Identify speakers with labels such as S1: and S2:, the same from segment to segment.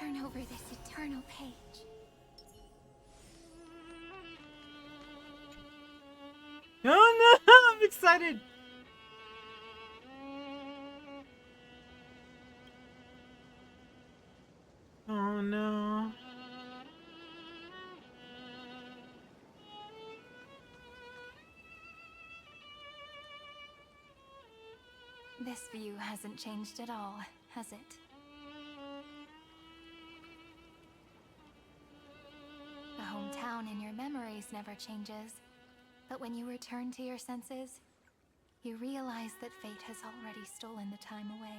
S1: turn over this eternal page.
S2: Oh no! I'm excited! Oh no.
S1: This view hasn't changed at all, has it? The hometown in your memories never changes. But when you return to your senses, you realize that fate has already stolen the time away.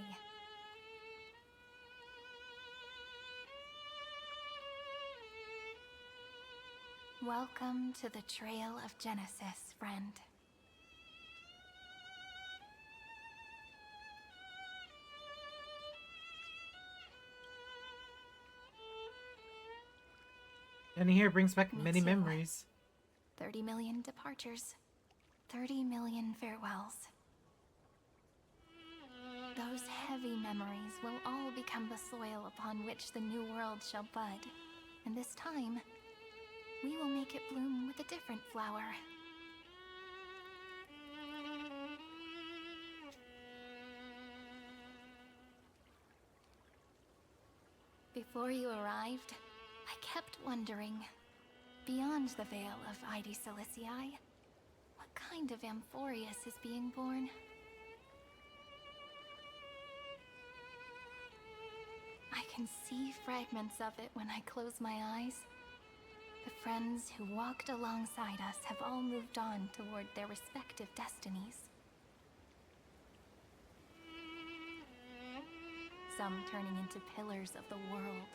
S1: Welcome to the Trail of Genesis, friend.
S2: And here brings back
S1: Me
S2: many
S1: too.
S2: memories.
S1: 30 million departures. 30 million farewells. Those heavy memories will all become the soil upon which the new world shall bud. And this time, we will make it bloom with a different flower. Before you arrived, I kept wondering, beyond the veil of Ide Silicii, what kind of Amphoreus is being born? I can see fragments of it when I close my eyes. The friends who walked alongside us have all moved on toward their respective destinies. Some turning into pillars of the world,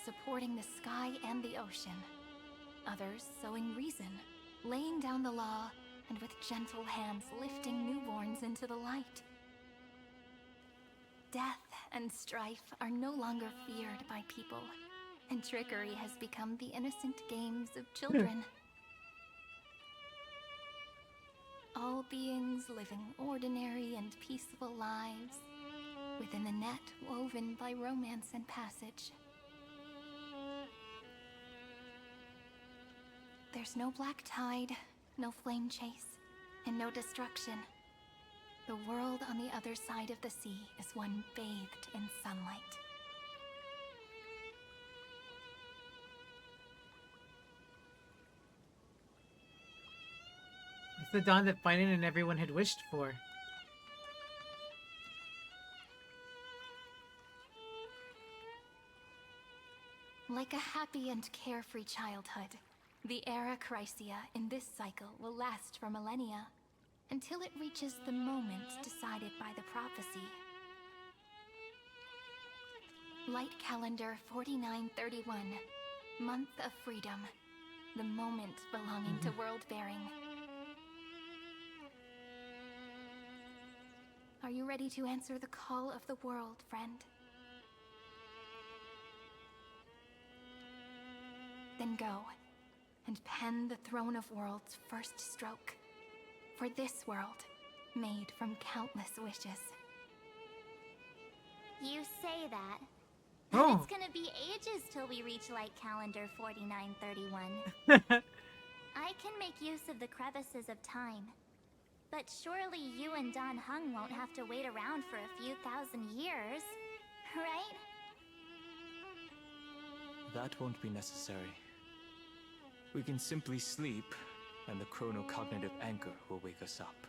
S1: supporting the sky and the ocean. Others sowing reason, laying down the law, and with gentle hands lifting newborns into the light. Death and strife are no longer feared by people, and trickery has become the innocent games of children. All beings living ordinary and peaceful lives, within the net woven by romance and passage. There's no black tide, no flame chase, and no destruction. The world on the other side of the sea is one bathed in sunlight.
S2: It's the dawn that Finan and everyone had wished for.
S1: Like a happy and carefree childhood, the era Chrysia in this cycle will last for millennia, until it reaches the moment decided by the prophecy. Light calendar 4931, month of freedom, the moment belonging to world-bearing. Are you ready to answer the call of the world, friend? Then go, and pen the Throne of Worlds' first stroke. For this world, made from countless wishes.
S3: You say that.
S2: Oh.
S3: It's gonna be ages till we reach light calendar 4931. I can make use of the crevices of time. But surely you and Don Hung won't have to wait around for a few thousand years, right?
S4: That won't be necessary. We can simply sleep, and the chronocognitive anchor will wake us up.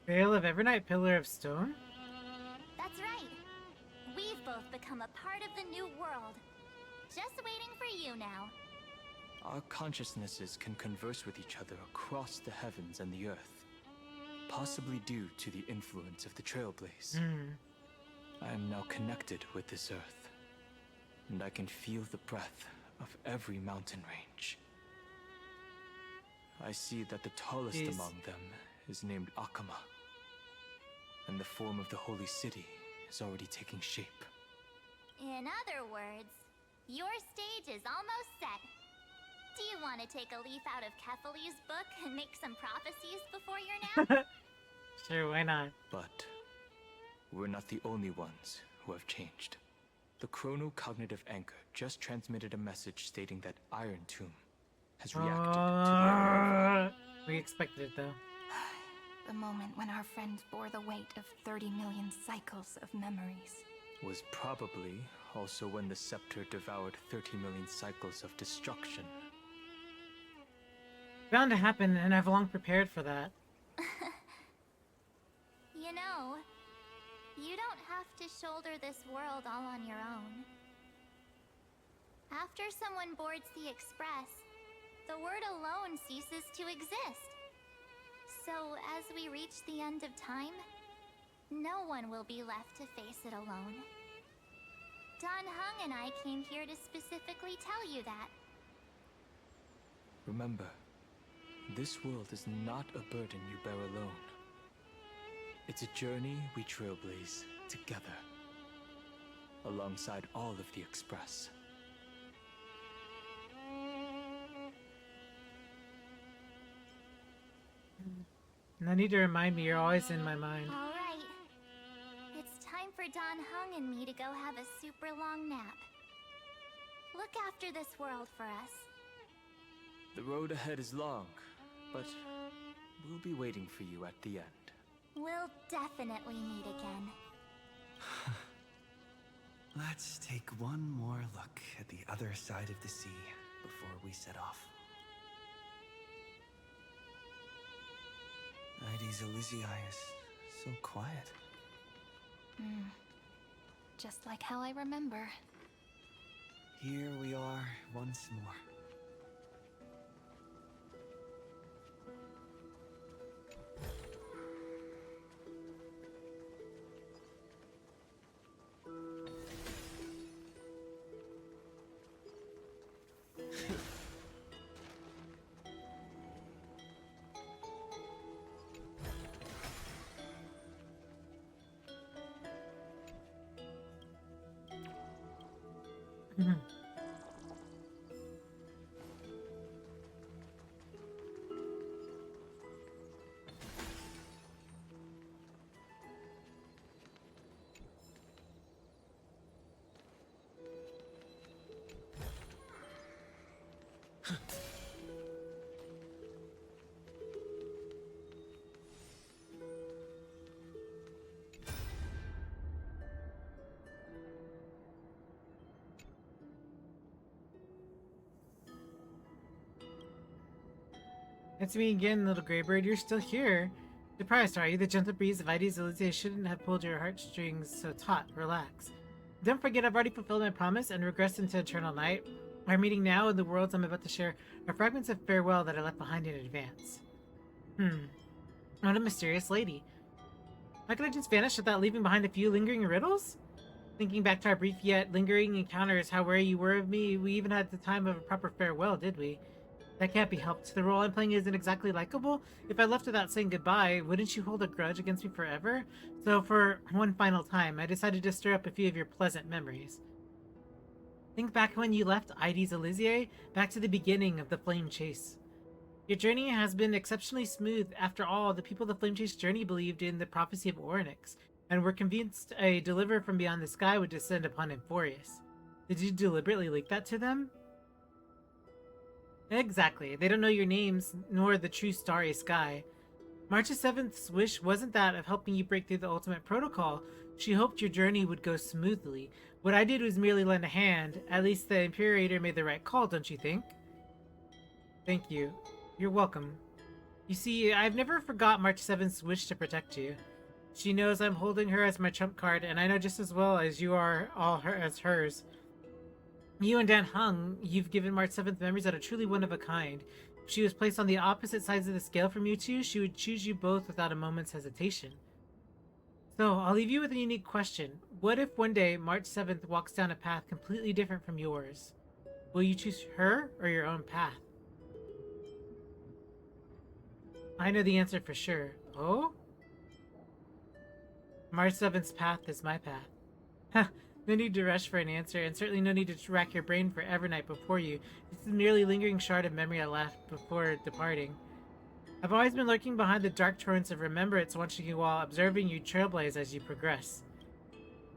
S2: Veil of Evernight, Pillar of Stone?
S3: That's right. We've both become a part of the new world. Just waiting for you now.
S4: Our consciousnesses can converse with each other across the heavens and the earth, possibly due to the influence of the Trailblaze. I am now connected with this earth, and I can feel the breath of every mountain range. I see that the tallest among them is named Akama, and the form of the holy city is already taking shape.
S3: In other words, your stage is almost set. Do you want to take a leaf out of Kefali's book and make some prophecies before your nap?
S2: Sure, why not?
S4: But we're not the only ones who have changed. The chrono-cognitive anchor just transmitted a message stating that Iron Tomb has reacted to the...
S2: We expected it though.
S1: The moment when our friend bore the weight of 30 million cycles of memories.
S4: Was probably also when the scepter devoured 30 million cycles of destruction.
S2: Bound to happen, and I've long prepared for that.
S3: You know, you don't have to shoulder this world all on your own. After someone boards the Express, the word alone ceases to exist. So, as we reach the end of time, no one will be left to face it alone. Don Hung and I came here to specifically tell you that.
S4: Remember, this world is not a burden you bear alone. It's a journey we trailblaze together, alongside all of the Express.
S2: No need to remind me, you're always in my mind.
S3: All right. It's time for Don Hung and me to go have a super long nap. Look after this world for us.
S4: The road ahead is long, but we'll be waiting for you at the end.
S3: We'll definitely meet again.
S5: Let's take one more look at the other side of the sea before we set off. Ides Elysiae is so quiet.
S1: Just like how I remember.
S5: Here we are once more.
S2: It's me again, little Greybird. You're still here. Surprised, are you? The gentle breeze of Ides Elysiae shouldn't have pulled your heartstrings so taut. Relax. Don't forget, I've already fulfilled my promise and regressed into eternal night. Our meeting now and the worlds I'm about to share are fragments of farewell that I left behind in advance. What a mysterious lady. How could I just vanish without leaving behind a few lingering riddles? Thinking back to our brief yet lingering encounters, how wary you were of me, we even had the time of a proper farewell, did we? That can't be helped. The role I'm playing isn't exactly likable. If I left without saying goodbye, wouldn't you hold a grudge against me forever? So for one final time, I decided to stir up a few of your pleasant memories. Think back when you left Ides Elysiae, back to the beginning of the Flame Chase. Your journey has been exceptionally smooth. After all, the people of the Flame Chase journey believed in the prophecy of Orynyx, and were convinced a deliverer from beyond the sky would descend upon Amphoreus. Did you deliberately leak that to them? Exactly. They don't know your names, nor the true starry sky. March's 7th's wish wasn't that of helping you break through the ultimate protocol. She hoped your journey would go smoothly. What I did was merely lend a hand. At least the Imperator made the right call, don't you think? Thank you. You're welcome. You see, I've never forgot March 7th's wish to protect you. She knows I'm holding her as my trump card, and I know just as well as you are all her as hers. You and Dan Hung, you've given March 7th memories that are truly one of a kind. If she was placed on the opposite sides of the scale from you two, she would choose you both without a moment's hesitation. So, I'll leave you with a unique question. What if one day March 7th walks down a path completely different from yours? Will you choose her or your own path? I know the answer for sure. Oh? March 7th's path is my path. Ha! No need to rush for an answer, and certainly no need to rack your brain for Evernight before you. This is a merely lingering shard of memory I left before departing. I've always been lurking behind the dark torrents of remembrance, watching you while observing you trailblaze as you progress.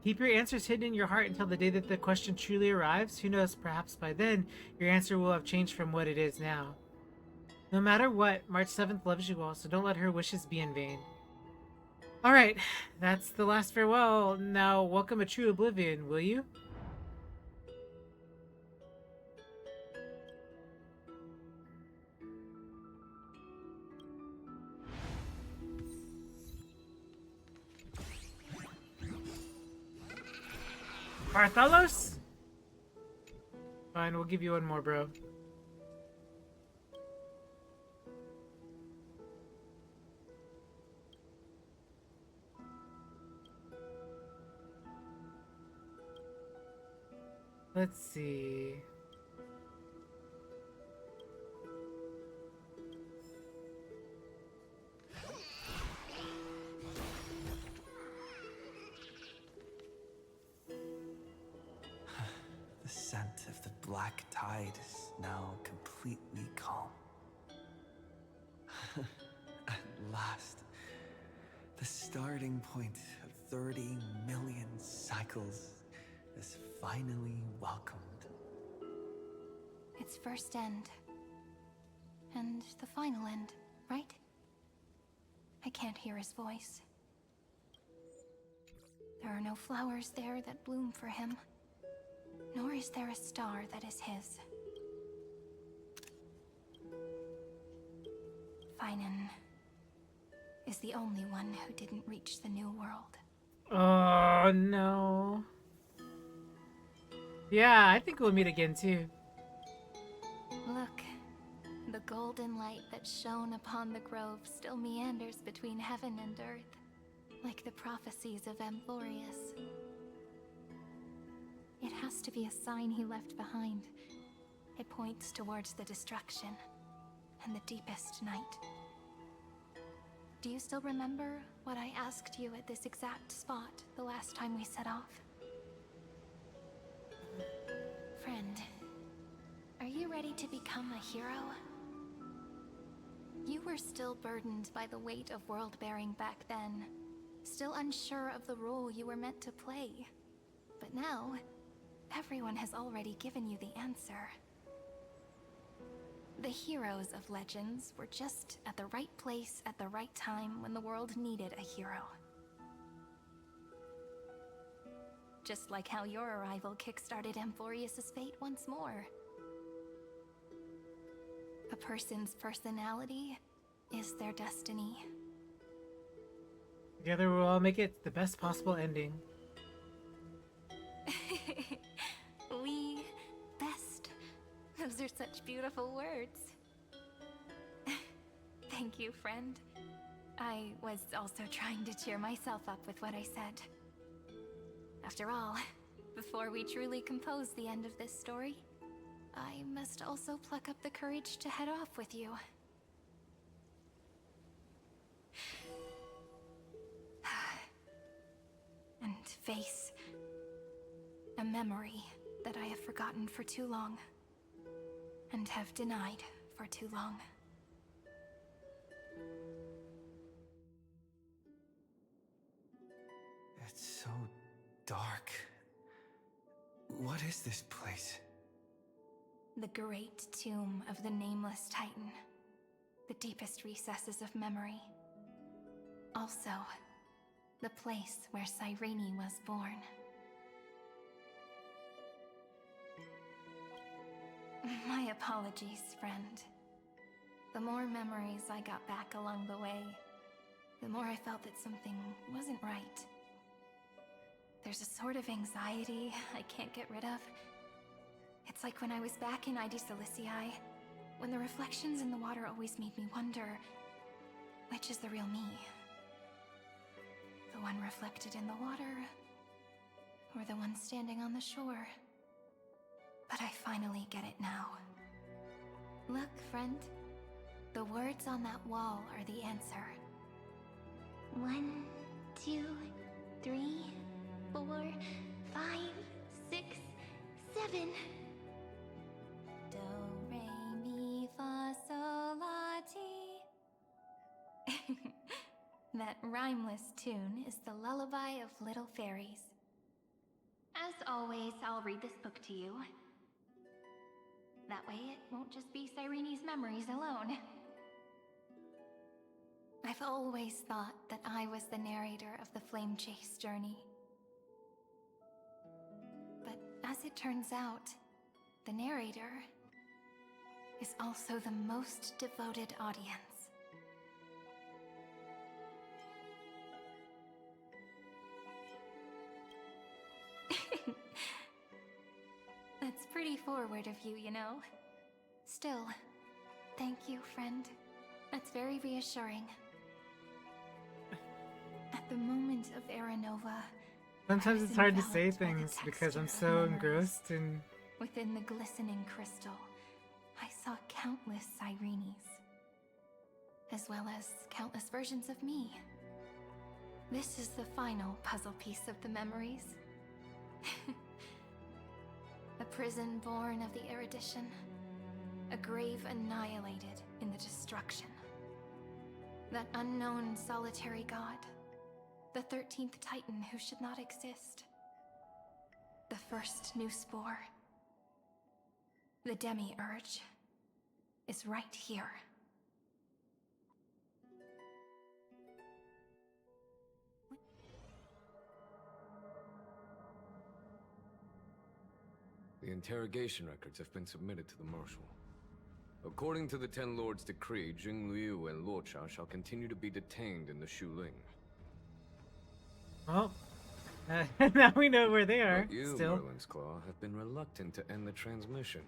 S2: Keep your answers hidden in your heart until the day that the question truly arrives. Who knows, perhaps by then, your answer will have changed from what it is now. No matter what, March 7th loves you all, so don't let her wishes be in vain. Alright, that's the last farewell. Now, welcome a true oblivion, will you? Bartholos? Fine, we'll give you one more, bro. Let's see.
S5: The scent of the black tide is now completely calm. At last, the starting point of 30 million cycles is finally welcomed.
S1: Its first end. And the final end, right? I can't hear his voice. There are no flowers there that bloom for him. Nor is there a star that is his. Finan is the only one who didn't reach the new world.
S2: Oh, no. Yeah, I think we'll meet again, too.
S1: Look, the golden light that shone upon the grove still meanders between heaven and earth, like the prophecies of Amphoreus. It has to be a sign he left behind. It points towards the destruction and the deepest night. Do you still remember what I asked you at this exact spot the last time we set off? Friend, are you ready to become a hero? You were still burdened by the weight of world-bearing back then, still unsure of the role you were meant to play. But now, everyone has already given you the answer. The heroes of legends were just at the right place at the right time when the world needed a hero. Just like how your arrival kickstarted Amphoreus' fate once more. A person's personality is their destiny.
S2: Together we'll all make it the best possible ending.
S1: We best. Those are such beautiful words. Thank you, friend. I was also trying to cheer myself up with what I said. After all, before we truly compose the end of this story, I must also pluck up the courage to head off with you. And face a memory that I have forgotten for too long, and have denied for too long.
S5: It's so dark. What is this place?
S1: The great tomb of the Nameless Titan. The deepest recesses of memory. Also, the place where Cyrene was born. My apologies, friend. The more memories I got back along the way, the more I felt that something wasn't right. There's a sort of anxiety I can't get rid of. It's like when I was back in ID Silicii, when the reflections in the water always made me wonder, which is the real me? The one reflected in the water, or the one standing on the shore? But I finally get it now. Look, friend. The words on that wall are the answer.
S3: 1, 2, 3, 4, 5, 6, 7.
S1: Do, re, mi, fa, sol, la, ti. That rhymeless tune is the lullaby of little fairies. always, I'll read this book to you. That way it won't just be Cyrene's memories alone. I've always thought that I was the narrator of the Flame Chase journey. But as it turns out, the narrator is also the most devoted audience. That's pretty forward of you, you know. Still, thank you, friend. That's very reassuring. At the moment of Aranova,
S2: Sometimes it's hard to say things because I'm so engrossed in...
S1: Within the glistening crystal, I saw countless Cyrenes, as well as countless versions of me. This is the final puzzle piece of the memories. A prison born of the erudition, a grave annihilated in the destruction. That unknown solitary god, the 13th Titan who should not exist. The first new spore, the demi-urge, is right here.
S6: The interrogation records have been submitted to the Marshal. According to the Ten Lords' decree, Jing Liu and Luocha shall continue to be detained in the Shuling.
S2: Well, now we know where they are,
S6: But you,
S2: still.
S6: Merlin's Claw, have been reluctant to end the transmission.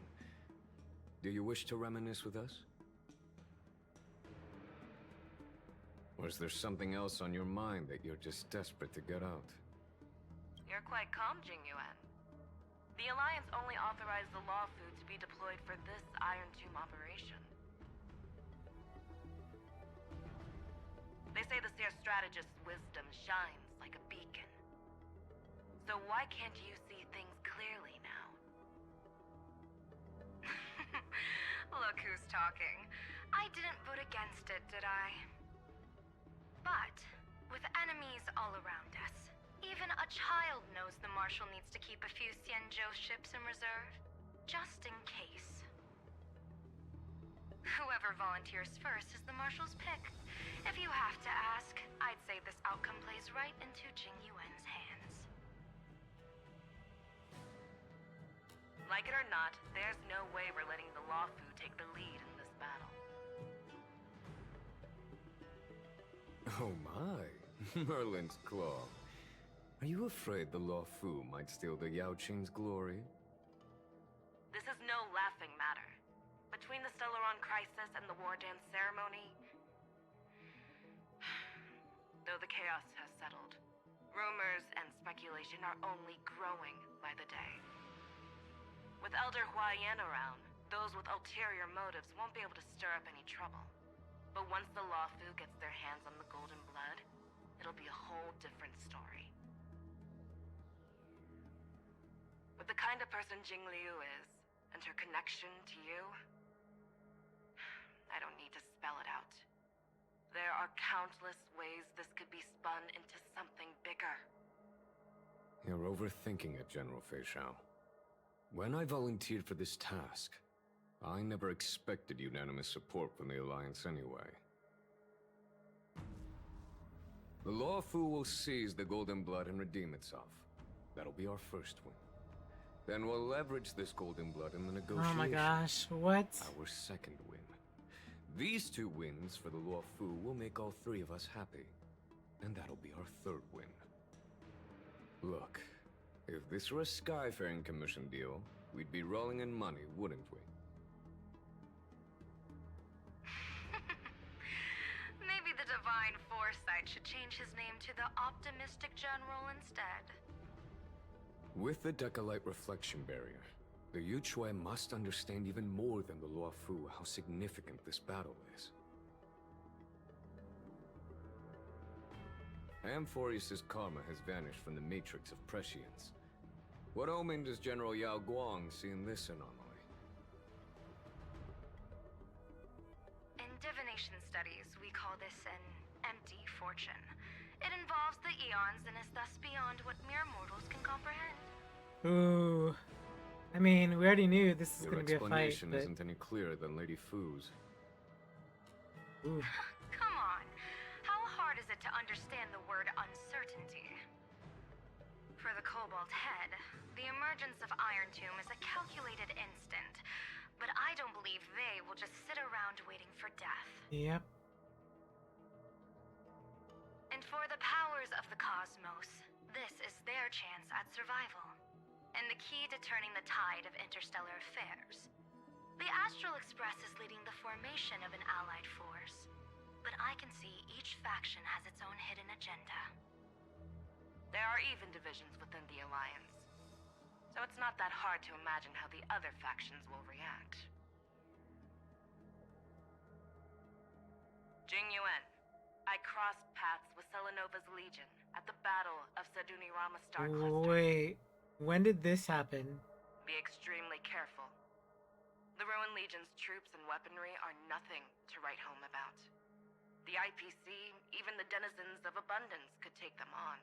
S6: Do you wish to reminisce with us? Or is there something else on your mind that you're just desperate to get out?
S7: You're quite calm, Jingyuan. The Alliance only authorized the law food to be deployed for this Iron Tomb operation. They say the Seer Strategist's wisdom shines like a beacon. So why can't you see things clearly now? Look who's talking. I didn't vote against it, did I? But, with enemies all around us, even a child knows the Marshal needs to keep a few Xianzhou ships in reserve, just in case. Whoever volunteers first is the Marshal's pick. If you have to ask, I'd say this outcome plays right into Jingyuan's hands. Like it or not, there's no way we're letting the Law Fu take the lead in this battle.
S6: Oh my, Merlin's Claw. Are you afraid the Law Fu might steal the Yao Qing's glory?
S7: This is no laughing matter. Between the Stellaron crisis and the War Dance ceremony, though the chaos has settled, rumors and speculation are only growing by the day. With Elder Huaiyan around, those with ulterior motives won't be able to stir up any trouble. But once the Law Fu gets their hands on the Golden Blood, it'll be a whole different story. With the kind of person Jing Liu is, and her connection to you, I don't need to spell it out. There are countless ways this could be spun into something bigger.
S6: You're overthinking it, General Fei Shao. When I volunteered for this task, I never expected unanimous support from the Alliance anyway. The Law Fu will seize the Golden Blood and redeem itself. That'll be our first win. Then we'll leverage this Golden Blood in the negotiation.
S2: Oh my gosh, what?
S6: Our second win. These two wins for the Law Fu will make all three of us happy. And that'll be our third win. Look, if this were a Skyfaring Commission deal, we'd be rolling in money, wouldn't we?
S7: Maybe the Divine Foresight should change his name to the Optimistic General instead.
S6: With the Decalite Reflection Barrier, the Yuchuan must understand even more than the Law Fu how significant this battle is. Amphoreus' karma has vanished from the matrix of prescience. What omen does General Yao Guang see in this anomaly?
S7: In divination studies, we call this an empty fortune. It involves the eons and is thus beyond what mere mortals can comprehend.
S2: Ooh. I mean, we already knew this is
S6: Your
S2: going to be a fight,
S6: explanation
S2: but...
S6: isn't any clearer than Lady Fu's.
S2: Ooh.
S7: Come on. How hard is it to understand the word uncertainty? For the Cobalt Head, the emergence of Iron Tomb is a calculated instant, but I don't believe they will just sit around waiting for death.
S2: Yep.
S7: And for the powers of the cosmos, this is their chance at survival, and the key to turning the tide of interstellar affairs. The Astral Express is leading the formation of an allied force, but I can see each faction has its own hidden agenda. There are even divisions within the Alliance, so it's not that hard to imagine how the other factions will react. Jing Yuan, I crossed paths with Selenova's Legion at the Battle of Sadunirama Star Cluster.
S2: Wait, when did this happen?
S7: Be extremely careful. The Ruin Legion's troops and weaponry are nothing to write home about. The IPC, even the denizens of Abundance, could take them on.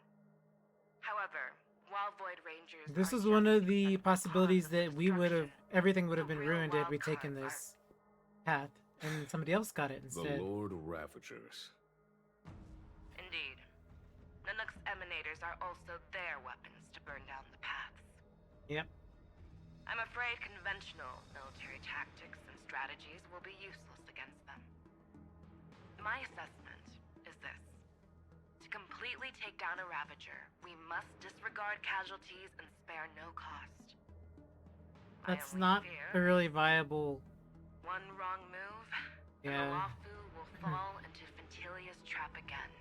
S7: However, while Void Rangers
S2: This
S7: are
S2: is one
S7: just
S2: of the
S7: expensive
S2: possibilities
S7: pawns of
S2: that we would have,
S7: destruction,
S2: everything would have
S7: the
S2: been
S7: real
S2: ruined had we
S7: wild
S2: taken
S7: cards
S2: this path, and somebody else got it
S6: The
S2: instead.
S6: Lord Ravagers.
S7: Indeed. Nanook's emanators are also their weapons to burn down the paths.
S2: Yep.
S7: I'm afraid conventional military tactics and strategies will be useless against them. My assessment is this. To completely take down a Ravager, we must disregard casualties and spare no cost. My
S2: That's
S7: only
S2: not
S7: fear,
S2: a really viable...
S7: one wrong move, and
S2: Yeah.
S7: the Lawfu will fall into Fintilia's trap again,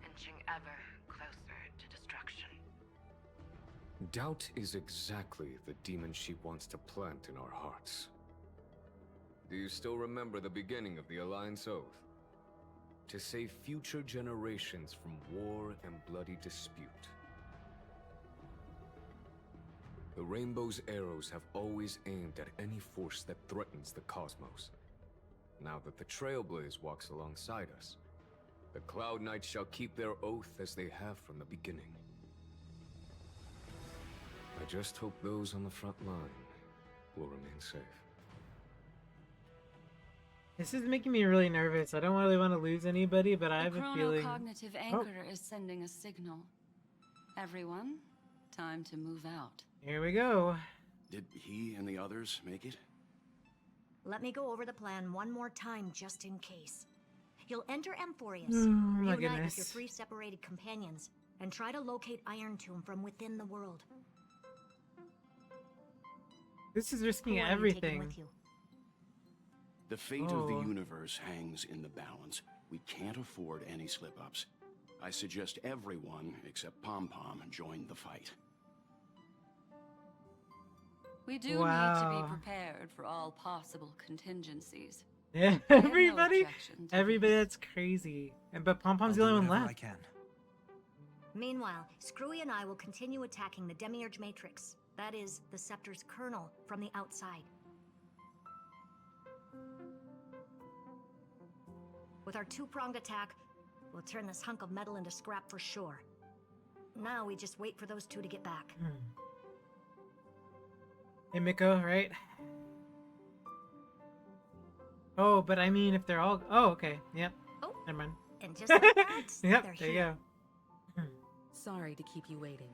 S7: inching ever closer to destruction.
S6: Doubt is exactly the demon she wants to plant in our hearts. Do you still remember the beginning of the Alliance Oath? To save future generations from war and bloody dispute. The Rainbow's arrows have always aimed at any force that threatens the cosmos. Now that the Trailblaze walks alongside us, the Cloud Knights shall keep their oath as they have from the beginning. I just hope those on the front line will remain safe.
S2: This is making me really nervous. I don't really want to lose anybody, but I have
S8: The
S2: a feeling...
S8: chronocognitive anchor is sending a signal. Everyone, time to move out.
S2: Here we go.
S9: Did he and the others make it?
S10: Let me go over the plan one more time, just in case. You'll enter Amphoreus,
S2: Oh my
S10: reunite with your
S2: goodness.
S10: 3 separated companions, and try to locate Iron Tomb from within the world.
S2: This is
S10: Who
S2: risking
S10: are you taking
S2: everything.
S10: with you?
S9: The fate of the
S2: Oh.
S9: universe hangs in the balance. We can't afford any slip-ups. I suggest everyone except Pom Pom join the fight.
S8: We do need to
S2: Wow.
S8: be prepared for all possible contingencies.
S2: Yeah,
S8: I have no
S2: everybody,
S8: objection to
S2: everybody,
S8: this.
S2: that's crazy. And but Pom Pom's
S5: I'll
S2: the
S5: do
S2: only one
S5: whatever
S2: left.
S5: I can.
S10: Meanwhile, Screwy and I will continue attacking the Demiurge Matrix. That is, the Scepter's kernel, from the outside. With our 2-pronged attack, we'll turn this hunk of metal into scrap for sure. Now we just wait for those 2 to get back.
S2: Hey, Miko, right? Oh, but I mean, if they're all... Oh, okay. Yep.
S10: Oh,
S2: Never mind.
S10: and just like that,
S2: Yep,
S10: they're
S2: there you
S10: here.
S2: go.
S11: Sorry to keep you waiting.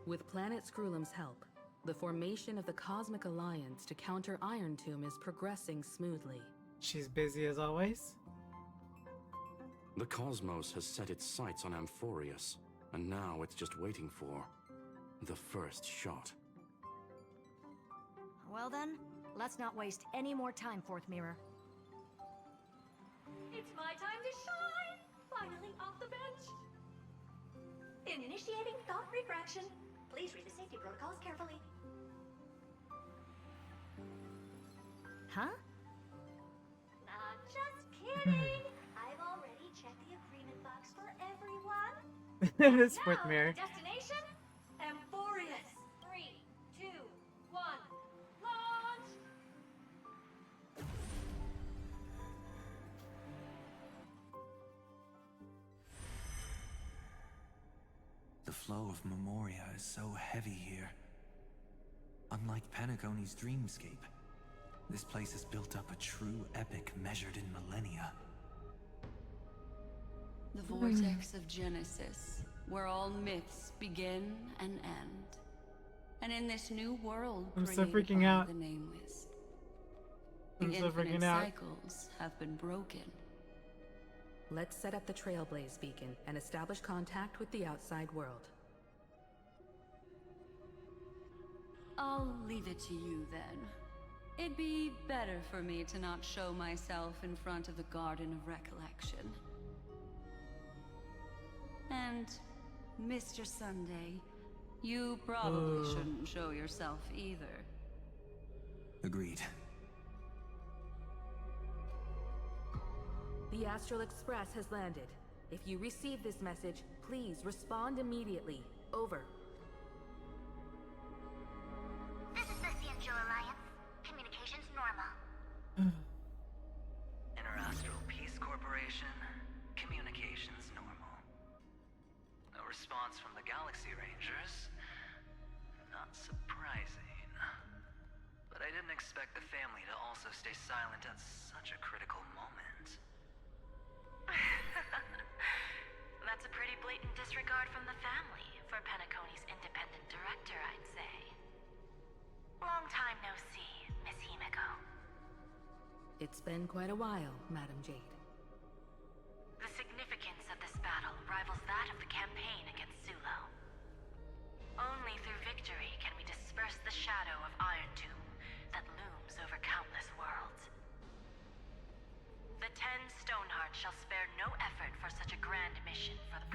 S11: With Planet Screwlum's help, the formation of the Cosmic Alliance to counter Iron Tomb is progressing smoothly.
S2: She's busy as always.
S12: The cosmos has set its sights on Amphoreus, and now it's just waiting for the first shot.
S10: Well then, let's not waste any more time, Fourth Mirror.
S13: It's my time to shine! Finally off the bench! In initiating thought refraction, please read the safety protocols carefully.
S10: Huh?
S13: Not just kidding! I've already checked the agreement box for everyone.
S2: This Fourth
S13: Now,
S2: Mirror.
S13: destination? Amphoreus. 3, 2, 1, launch!
S5: The flow of Memoria is so heavy here. Unlike Penacony's dreamscape, this place has built up a true epic measured in millennia.
S8: The vortex of Genesis, where all myths begin and end. And in this new world
S2: I'm so
S8: created
S2: freaking
S8: by
S2: out.
S8: the Nameless,
S2: I'm
S8: the
S2: so
S8: infinite
S2: freaking out.
S8: cycles have been broken.
S11: Let's set up the Trailblaze beacon and establish contact with the outside world.
S8: I'll leave it to you then. It'd be better for me to not show myself in front of the Garden of Recollection. And, Mr. Sunday, you probably shouldn't show yourself either.
S5: Agreed.
S11: The Astral Express has landed. If you receive this message, please respond immediately. Over.
S3: This is the Cianjo Alliance. Communications normal.
S14: Interastral Peace Corporation. Communications normal. No response from the Galaxy Rangers. Not surprising. But I didn't expect the family to also stay silent at such a critical moment.
S7: That's a pretty blatant disregard from the family for Penacony's independent director, I'd say. Long time no see, Miss Himiko.
S11: It's been quite a while, Madam Jade.
S7: The significance of this battle rivals that of the campaign against Zulo. Only through victory can we disperse the shadow of Iron Tomb that looms over countless worlds. The 10 Stonehearts shall spare no effort for such a grand mission for the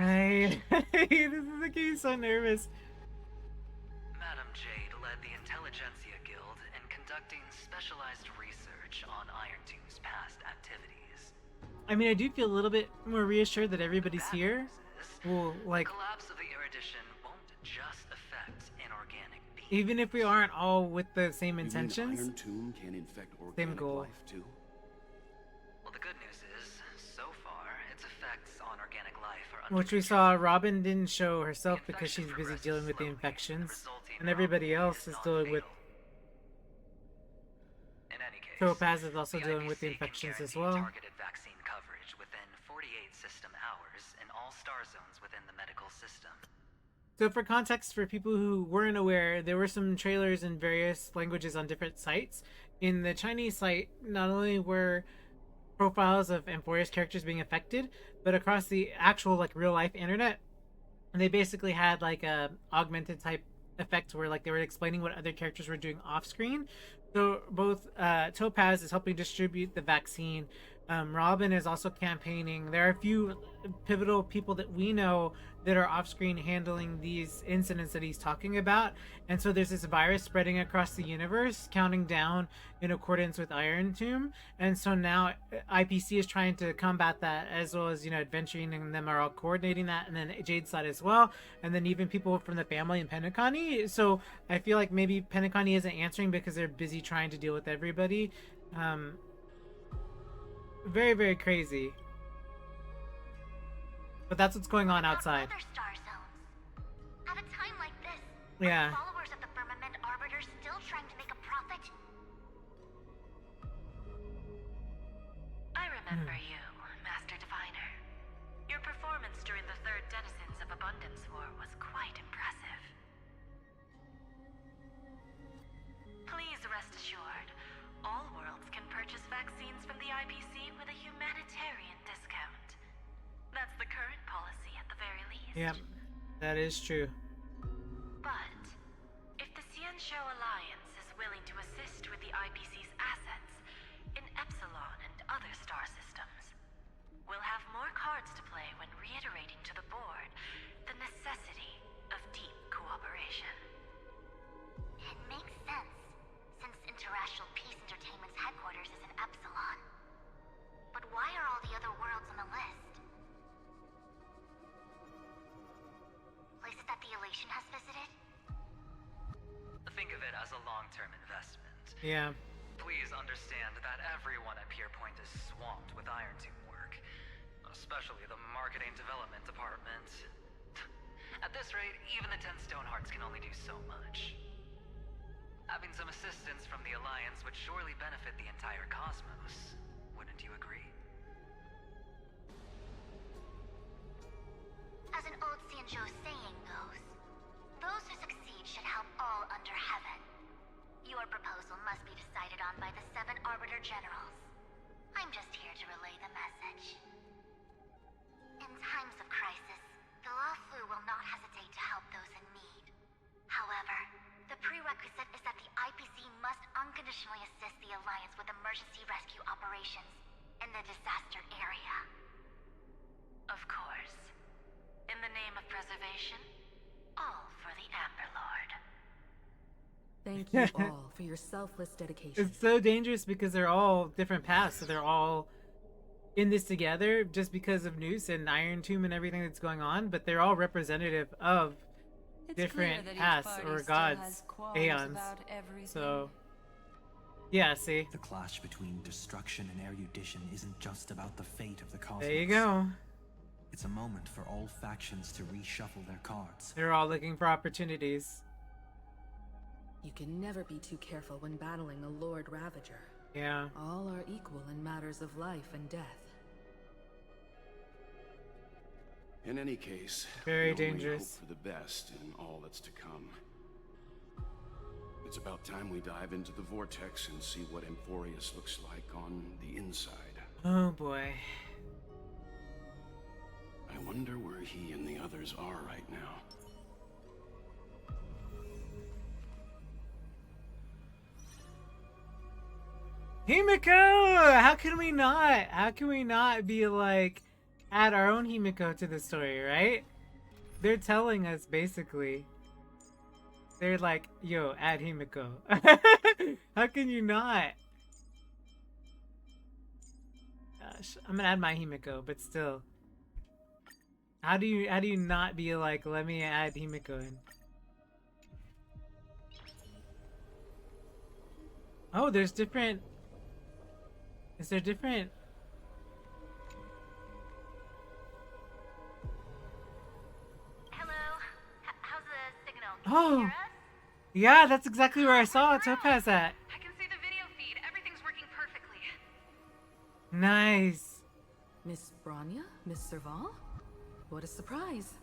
S2: This is making me so nervous.
S14: Madam Jade led the Intelligentsia Guild in conducting specialized research on Iron Tomb's past activities.
S2: I mean, I do feel a little bit more reassured that everybody's here. Well, like,
S14: The collapse of the Erudition won't just affect inorganic beings.
S2: even if we aren't all with the same
S9: You mean
S2: intentions,
S9: Iron Tomb can infect
S2: same
S9: organic
S2: goal.
S9: life too?
S14: Well, the good news is, so far, its effects on organic life are
S2: Which we saw Robin didn't show herself because she's busy dealing with the infections, and everybody else is dealing with. Topaz is also dealing with the infections as well.
S14: targeted vaccine coverage within 48 system hours in all star zones within the medical system.
S2: So for context, for people who weren't aware, there were some trailers in various languages on different sites. In the Chinese site, not only were profiles of Amphoreus characters being affected, but across the actual like real life internet, they basically had like a augmented type effect where like they were explaining what other characters were doing off screen. So both Topaz is helping distribute the vaccine. Robin is also campaigning. There are a few pivotal people that we know that are off screen handling these incidents that he's talking about. And so there's this virus spreading across the universe, counting down in accordance with Iron Tomb. And so now IPC is trying to combat that, as well as, you know, Adventuring and them are all coordinating that. And then Jade's side as well. And then even people from the family in Penacony. So I feel like maybe Penacony isn't answering because they're busy trying to deal with everybody. Very, very crazy. But that's what's going on outside.
S3: Other star zones. At a time like this,
S2: Yeah.
S3: are followers of the Firmament Arbiter still trying to make a profit?
S7: I remember you, Master Diviner. Your performance during the Third Denizens of Abundance War was quite impressive. Please rest assured, all worlds can purchase vaccines from the IPC with a humanitarian discount. That's the current policy at the very least.
S2: Yep, that is true.
S7: But if the Cianjo Alliance is willing to assist with the IPC's assets in Epsilon and other star systems, we'll have more cards to play when reiterating to the board the necessity of deep cooperation.
S3: It makes sense, since Interastral Peace Entertainment's headquarters is in Epsilon. But why are all the other worlds on the list? Places that the Elation has visited?
S14: Think of it as a long-term investment.
S2: Yeah.
S14: Please understand that everyone at Pierpoint is swamped with Iron Tomb work, especially the marketing development department. At this rate, even the 10 Stonehearts can only do so much. Having some assistance from the Alliance would surely benefit the entire cosmos. Wouldn't you agree?
S3: As an old Sanjo saying goes, those who succeed should help all under heaven. Your proposal must be decided on by the 7 Arbiter Generals. I'm just here to relay the message. In times of crisis, the Luofu will not hesitate to help those in need. However, the prerequisite is that the IPC must unconditionally assist the Alliance with emergency rescue operations in the disaster area.
S7: Of course. In the name of preservation, all for the Amber Lord.
S11: Thank you all for your selfless dedication.
S2: It's so dangerous because they're all different paths, so they're all in this together just because of Noose and Iron Tomb and everything that's going on, but they're all representative of different paths or gods, aeons. So, yeah, see?
S5: The clash between destruction and erudition isn't just about the fate of the cosmos.
S2: There you go.
S5: It's a moment for all factions to reshuffle their cards.
S2: They're all looking for opportunities.
S11: You can never be too careful when battling the Lord Ravager.
S2: Yeah.
S11: All are equal in matters of life and death.
S9: In any case,
S2: very
S9: we only
S2: dangerous.
S9: hope for the best in all that's to come. It's about time we dive into the vortex and see what Amphoreus looks like on the inside.
S2: Oh boy.
S9: I wonder where he and the others are right now.
S2: Himiko! How can we not? How can we not be like, add our own Himiko to the story, right? They're telling us basically. They're like, yo, add Himiko. How can you not? Gosh, I'm gonna add my Himiko, but still. How do you not be like, let me add Himiko in? Oh, there's different. Is there different?
S3: Hello? How's the signal? Can
S2: Oh,
S3: you hear us?
S2: yeah, that's exactly where I saw Topaz at.
S7: I can see the video feed. Everything's working perfectly.
S2: Nice.
S11: Miss Bronya? Miss Serval? What a surprise.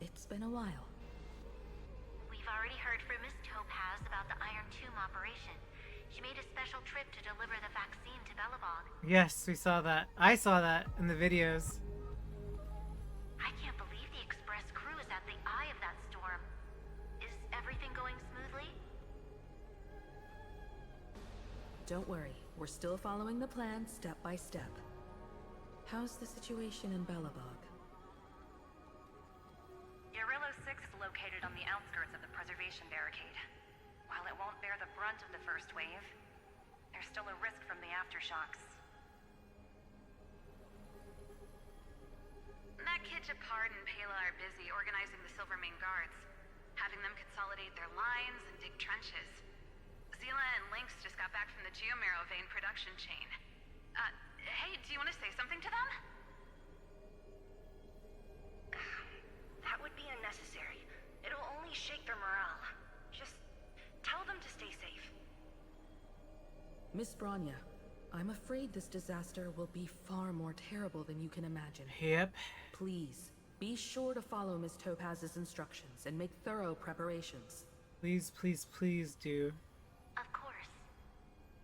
S11: It's been a while.
S3: We've already heard from Miss Topaz about the Iron Tomb operation. She made a special trip to deliver the vaccine to Belobog.
S2: Yes, we saw that. I saw that in the videos.
S3: I can't believe the Express crew is at the eye of that storm. Is everything going smoothly?
S11: Don't worry, we're still following the plan step by step. How's the situation in Belobog?
S7: Yarillo 6 is located on the outskirts of the preservation barricade. While it won't bear the brunt of the first wave, there's still a risk from the aftershocks. That Gatcha and Pela are busy organizing the Silvermane Guards, having them consolidate their lines and dig trenches. Zila and Lynx just got back from the Geomarrow vein production chain. Hey, do you want to say something to them?
S13: That would be unnecessary. It'll only shake their morale. Just tell them to stay safe.
S11: Miss Bronya, I'm afraid this disaster will be far more terrible than you can imagine.
S2: Yep.
S11: Please, be sure to follow Miss Topaz's instructions and make thorough preparations.
S2: Please, please, please do.
S3: Of course.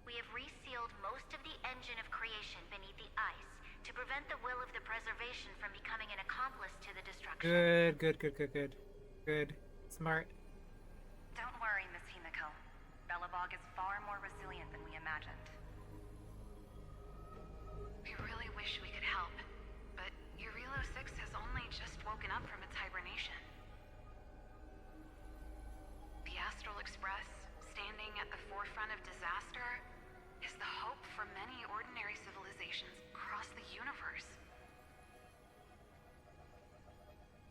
S3: We have resealed most of the engine of creation beneath the ice to prevent the will of the preservation from becoming an accomplice to the destruction.
S2: Good. Smart.
S7: Don't worry, Miss Himiko. Belobog is far more resilient than we imagined. We really wish we could help, but Yarillo 6 has only just woken up from its hibernation. The Astral Express, standing at the forefront of disaster, is the hope for many ordinary civilizations across the universe.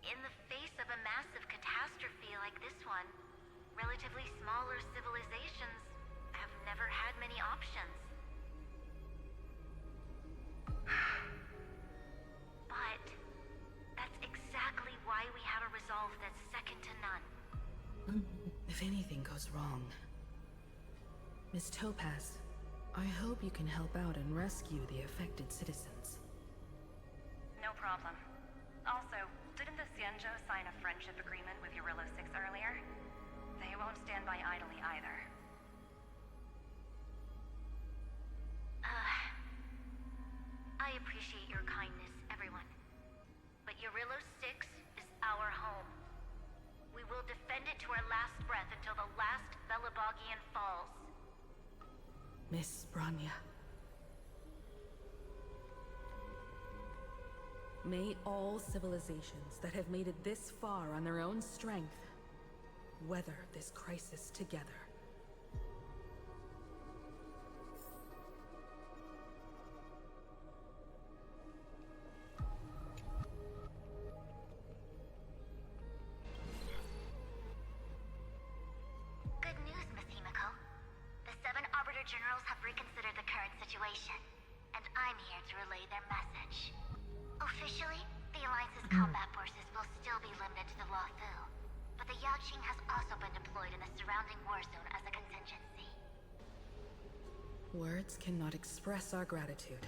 S3: In the face of a massive catastrophe like this one, relatively smaller civilizations have never had many options. But that's exactly why we have a resolve that's second to none.
S11: If anything goes wrong, Miss Topaz, I hope you can help out and rescue the affected citizens.
S7: No problem. Also, didn't the Xianzhou sign a friendship agreement with Eurillo 6 earlier? They won't stand by idly either.
S3: I appreciate your kindness, everyone. But Eurillo 6 is our home. We will defend it to our last breath until the last Velabogian falls.
S11: Miss Branya. May all civilizations that have made it this far on their own strength weather this crisis together.
S3: Good news, Miss Himiko. The 7 Arbiter Generals have reconsidered the current situation, and I'm here to relay their message. Officially, the Alliance's combat forces will still be limited to the Luofu, but the Yaoqing has also been deployed in the surrounding war zone as a contingency.
S11: Words cannot express our gratitude.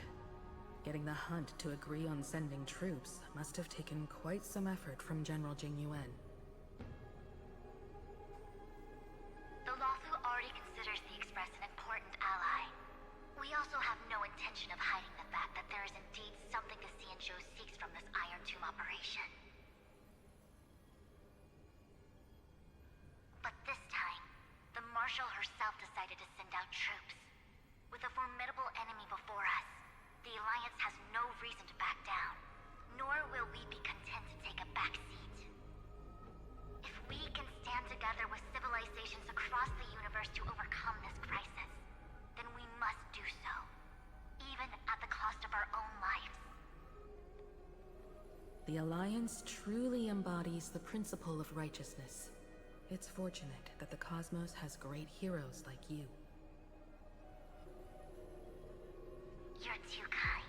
S11: Getting the Hunt to agree on sending troops must have taken quite some effort from General Jing Yuan.
S3: The Luofu already considers the Express an important ally. We also have no intention of hiding the fact that there is indeed something the Xianzhou seeks from this Iron Tomb operation. But this time, the Marshal herself decided to send out troops. With a formidable enemy before us, the Alliance has no reason to back down, nor will we be content to take a back seat. If we can stand together with civilizations across the universe to overcome this crisis, then we must do so, even at the cost of our own lives.
S11: The Alliance truly embodies the principle of righteousness. It's fortunate that the cosmos has great heroes like you.
S3: You're too kind.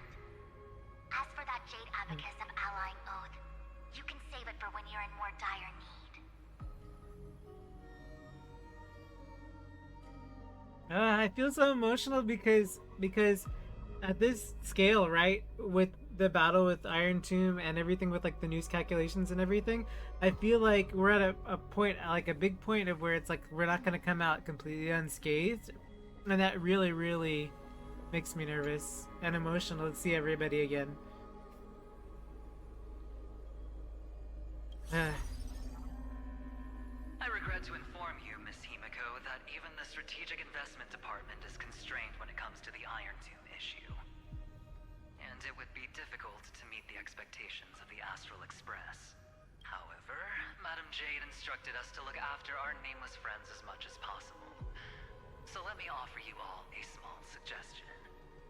S3: As for that Jade Abacus of Allying Oath, you can save it for when you're in more dire need.
S2: I feel so emotional because at this scale, right, with the battle with Iron Tomb and everything, with like the news calculations and everything, I feel like we're at a point, like a big point of where it's like we're not gonna come out completely unscathed, and that really makes me nervous and emotional to see everybody again.
S14: I regret to inform you, Miss Himiko, that even the Strategic Investment Department is constrained when it comes to the Iron Tomb issue. And it would be difficult to meet the expectations of the Astral Express. However, Madam Jade instructed us to look after our nameless friends as much as possible. So let me offer you all a small suggestion,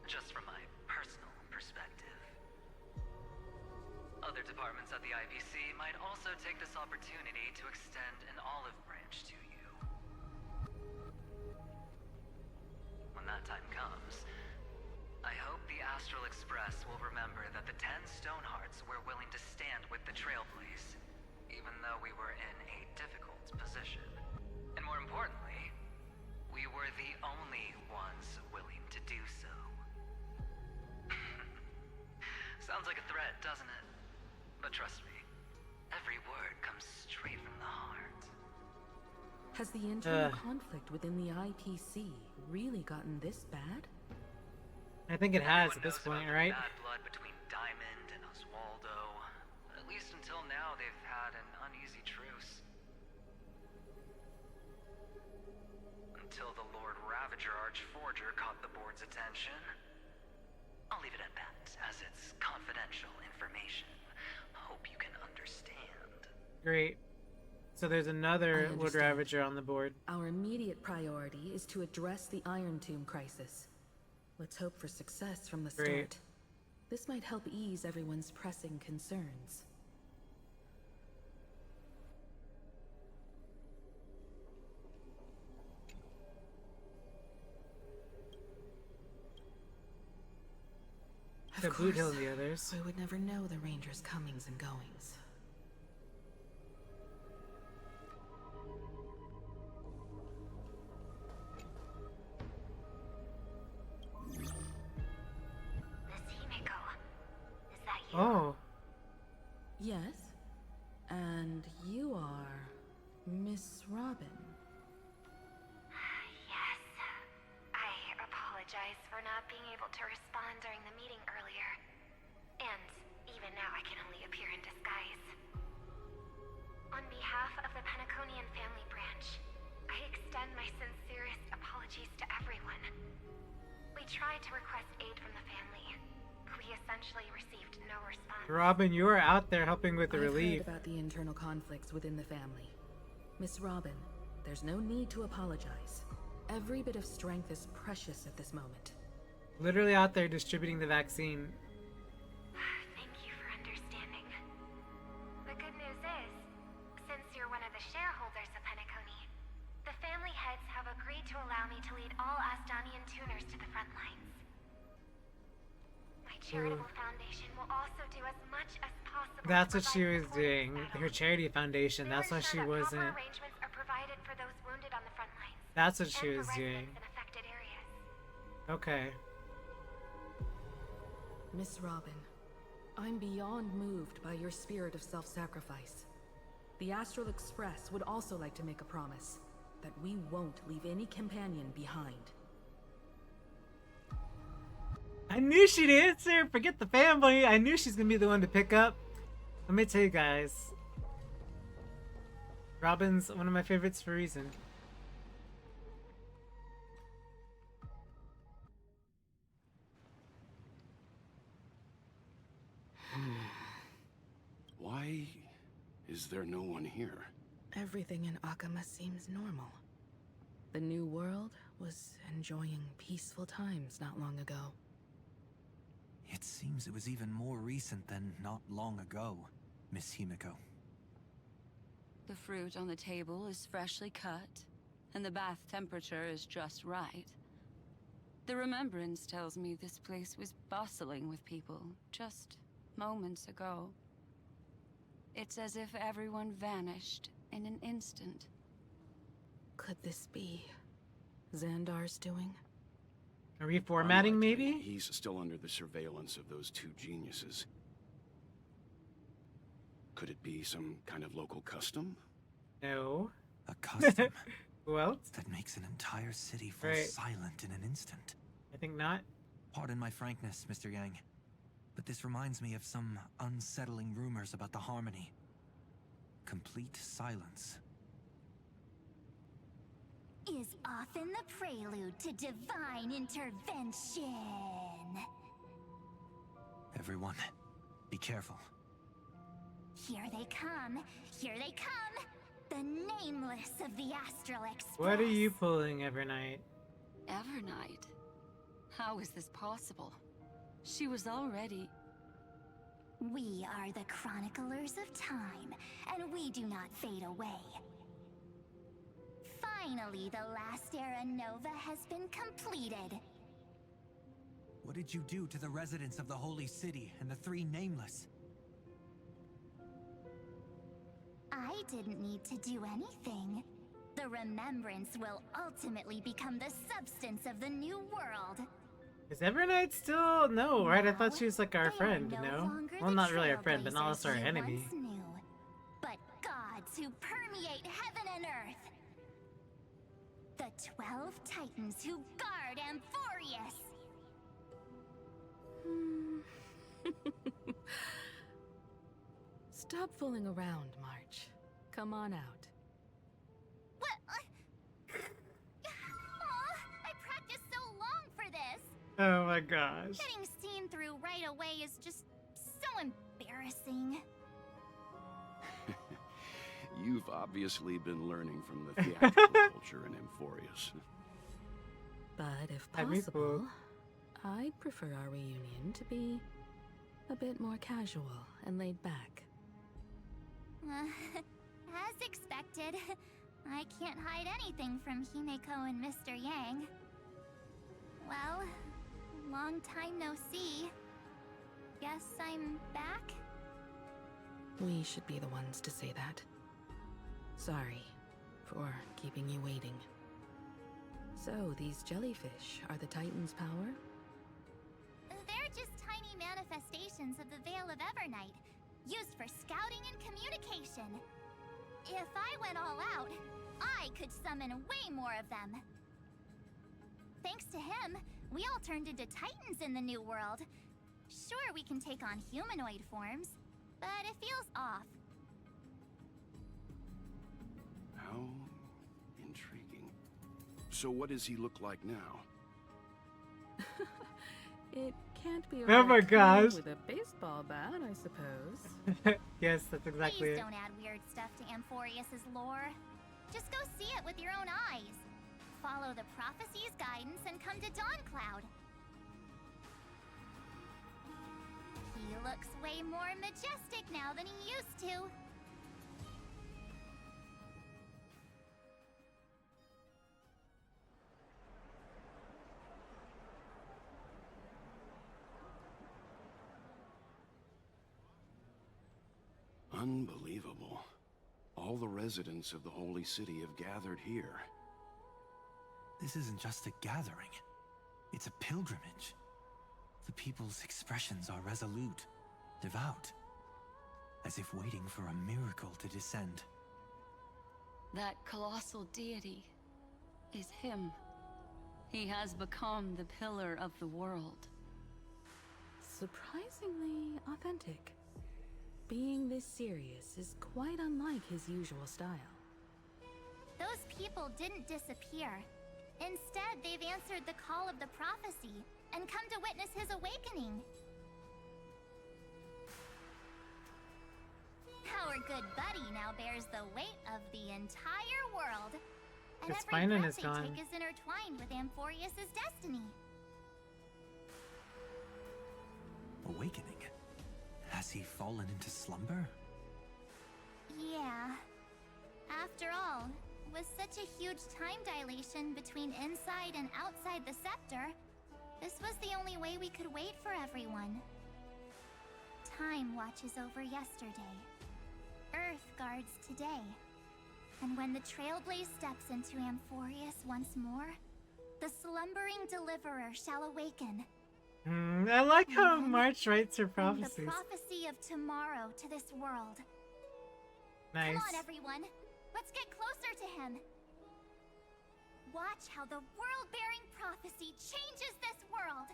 S14: just from my personal perspective. Other departments at the IPC might also take this opportunity to extend an olive branch to you. When that time comes, I hope the Astral Express will remember that the 10 Stonehearts were willing to stand with the Trailblaze, even though we were in a difficult position. And more importantly, we were the only ones willing to do so. Sounds like a threat, doesn't it? But trust me, every word comes straight from the heart.
S11: Has the internal conflict within the IPC really gotten this bad?
S2: I think it has at this point, right?
S14: Bad blood between Diamond and Oswaldo. At least until now, they've had an uneasy truce. Until the Lord Ravager Archforger caught the board's attention. I'll leave it at that, as it's confidential information. Hope you can understand.
S2: Great. So there's another Lord Ravager on the board.
S11: Our immediate priority is to address the Iron Tomb crisis. Let's hope for success from the start.
S2: Great.
S11: This might help ease everyone's pressing concerns.
S2: The Boot Hill and the others.
S11: I would never know the Rangers' comings and goings.
S15: essentially received no response.
S2: Robin, you are out there helping with the
S11: I've
S2: relief.
S11: heard about the internal conflicts within the family. Miss Robin, there's no need to apologize. Every bit of strength is precious at this moment.
S2: Literally out there distributing the vaccine.
S15: Thank you for understanding. The good news is, since you're one of the shareholders of Penacony, the family heads have agreed to allow me to lead all Asdanian tuners to the front lines. My charitable foundation will also do as much as possible.
S2: That's what she was doing. Her charity foundation. That's why she wasn't.
S15: Proper arrangements are provided for those wounded on the front lines.
S2: That's what she
S15: and
S2: was
S15: for
S2: doing.
S15: residents in affected areas.
S2: Okay.
S11: Miss Robin, I'm beyond moved by your spirit of self-sacrifice. The Astral Express would also like to make a promise that we won't leave any companion behind.
S2: I knew she'd answer. Forget the family. I knew she's gonna be the one to pick up. Let me tell you guys. Robin's one of my favorites for a reason.
S9: Why is there no one here?
S11: Everything in Akama seems normal. The new world was enjoying peaceful times not long ago.
S16: It seems it was even more recent than not long ago, Miss Himiko.
S8: The fruit on the table is freshly cut, and the bath temperature is just right. The remembrance tells me this place was bustling with people just moments ago. It's as if everyone vanished in an instant.
S11: Could this be Xandar's doing?
S2: A reformatting, maybe?
S9: He's still under the surveillance of those two geniuses. Could it be some kind of local custom?
S2: No.
S16: A custom?
S2: Who else?
S16: That makes an entire city fall silent in an instant.
S2: I think not.
S16: Pardon my frankness, Mr. Yang, but this reminds me of some unsettling rumors about the Harmony. Complete silence.
S3: Is often the prelude to divine intervention.
S16: Everyone, be careful.
S3: Here they come. Here they come. The nameless of the Astral Express.
S2: What are you pulling, Evernight?
S8: Evernight? How is this possible? She was already...
S3: We are the chroniclers of time, and we do not fade away. Finally, the last era Nova has been completed.
S16: What did you do to the residents of the Holy City and the three Nameless?
S3: I didn't need to do anything. The remembrance will ultimately become the substance of the new world.
S2: Is Evernight still? No, right? I thought she was like our friend, no? Well, not really our friend, but not also our enemy.
S3: Knew, but gods who permeate heaven and earth. The 12 Titans who guard Amphoreus.
S11: Stop fooling around, March. Come on out.
S3: What? I practiced so long for this.
S2: Oh my gosh.
S3: Getting seen through right away is just so embarrassing.
S9: You've obviously been learning from the theatrical culture in Amphoreus.
S11: But if
S2: That'd be
S11: possible,
S2: cool.
S11: I'd prefer our reunion to be a bit more casual and laid back.
S3: As expected, I can't hide anything from Himeko and Mr. Yang. Well, long time no see. Guess I'm back?
S11: We should be the ones to say that. Sorry for keeping you waiting. So, these jellyfish are the Titan's power?
S3: They're just tiny manifestations of the Veil of Evernight, used for scouting and communication. If I went all out, I could summon way more of them. Thanks to him, we all turned into Titans in the New World. Sure, we can take on humanoid forms, but it feels off.
S9: How intriguing. So what does he look like now?
S11: It can't be a
S2: Oh my
S11: raccoon
S2: gosh.
S11: with a baseball bat, I suppose.
S2: Yes, that's exactly
S3: Please
S2: it.
S3: don't add weird stuff to Amphoreus' lore. Just go see it with your own eyes. Follow the prophecy's guidance and come to Dawncloud. He looks way more majestic now than he used to.
S9: Unbelievable. All the residents of the Holy City have gathered here.
S16: This isn't just a gathering. It's a pilgrimage. The people's expressions are resolute, devout, as if waiting for a miracle to descend.
S8: That colossal deity is him. He has become the pillar of the world.
S11: Surprisingly authentic. Being this serious is quite unlike his usual style.
S3: Those people didn't disappear. Instead, they've answered the call of the prophecy and come to witness his awakening. Our good buddy now bears the weight of the entire world. And
S2: His
S3: every
S2: spine
S3: breath
S2: is
S3: they
S2: gone.
S3: take is intertwined with Amphoreus' destiny.
S16: Awakening? Has he fallen into slumber?
S3: Yeah. After all, with such a huge time dilation between inside and outside the scepter, this was the only way we could wait for everyone. Time watches over yesterday. Earth guards today. And when the Trailblaze steps into Amphoreus once more, the slumbering deliverer shall awaken.
S2: I like how March writes her
S3: Bring the
S2: prophecies.
S3: prophecy of tomorrow to this world.
S2: Nice.
S3: Come on, everyone. Let's get closer to him. Watch how the world-bearing prophecy changes this world.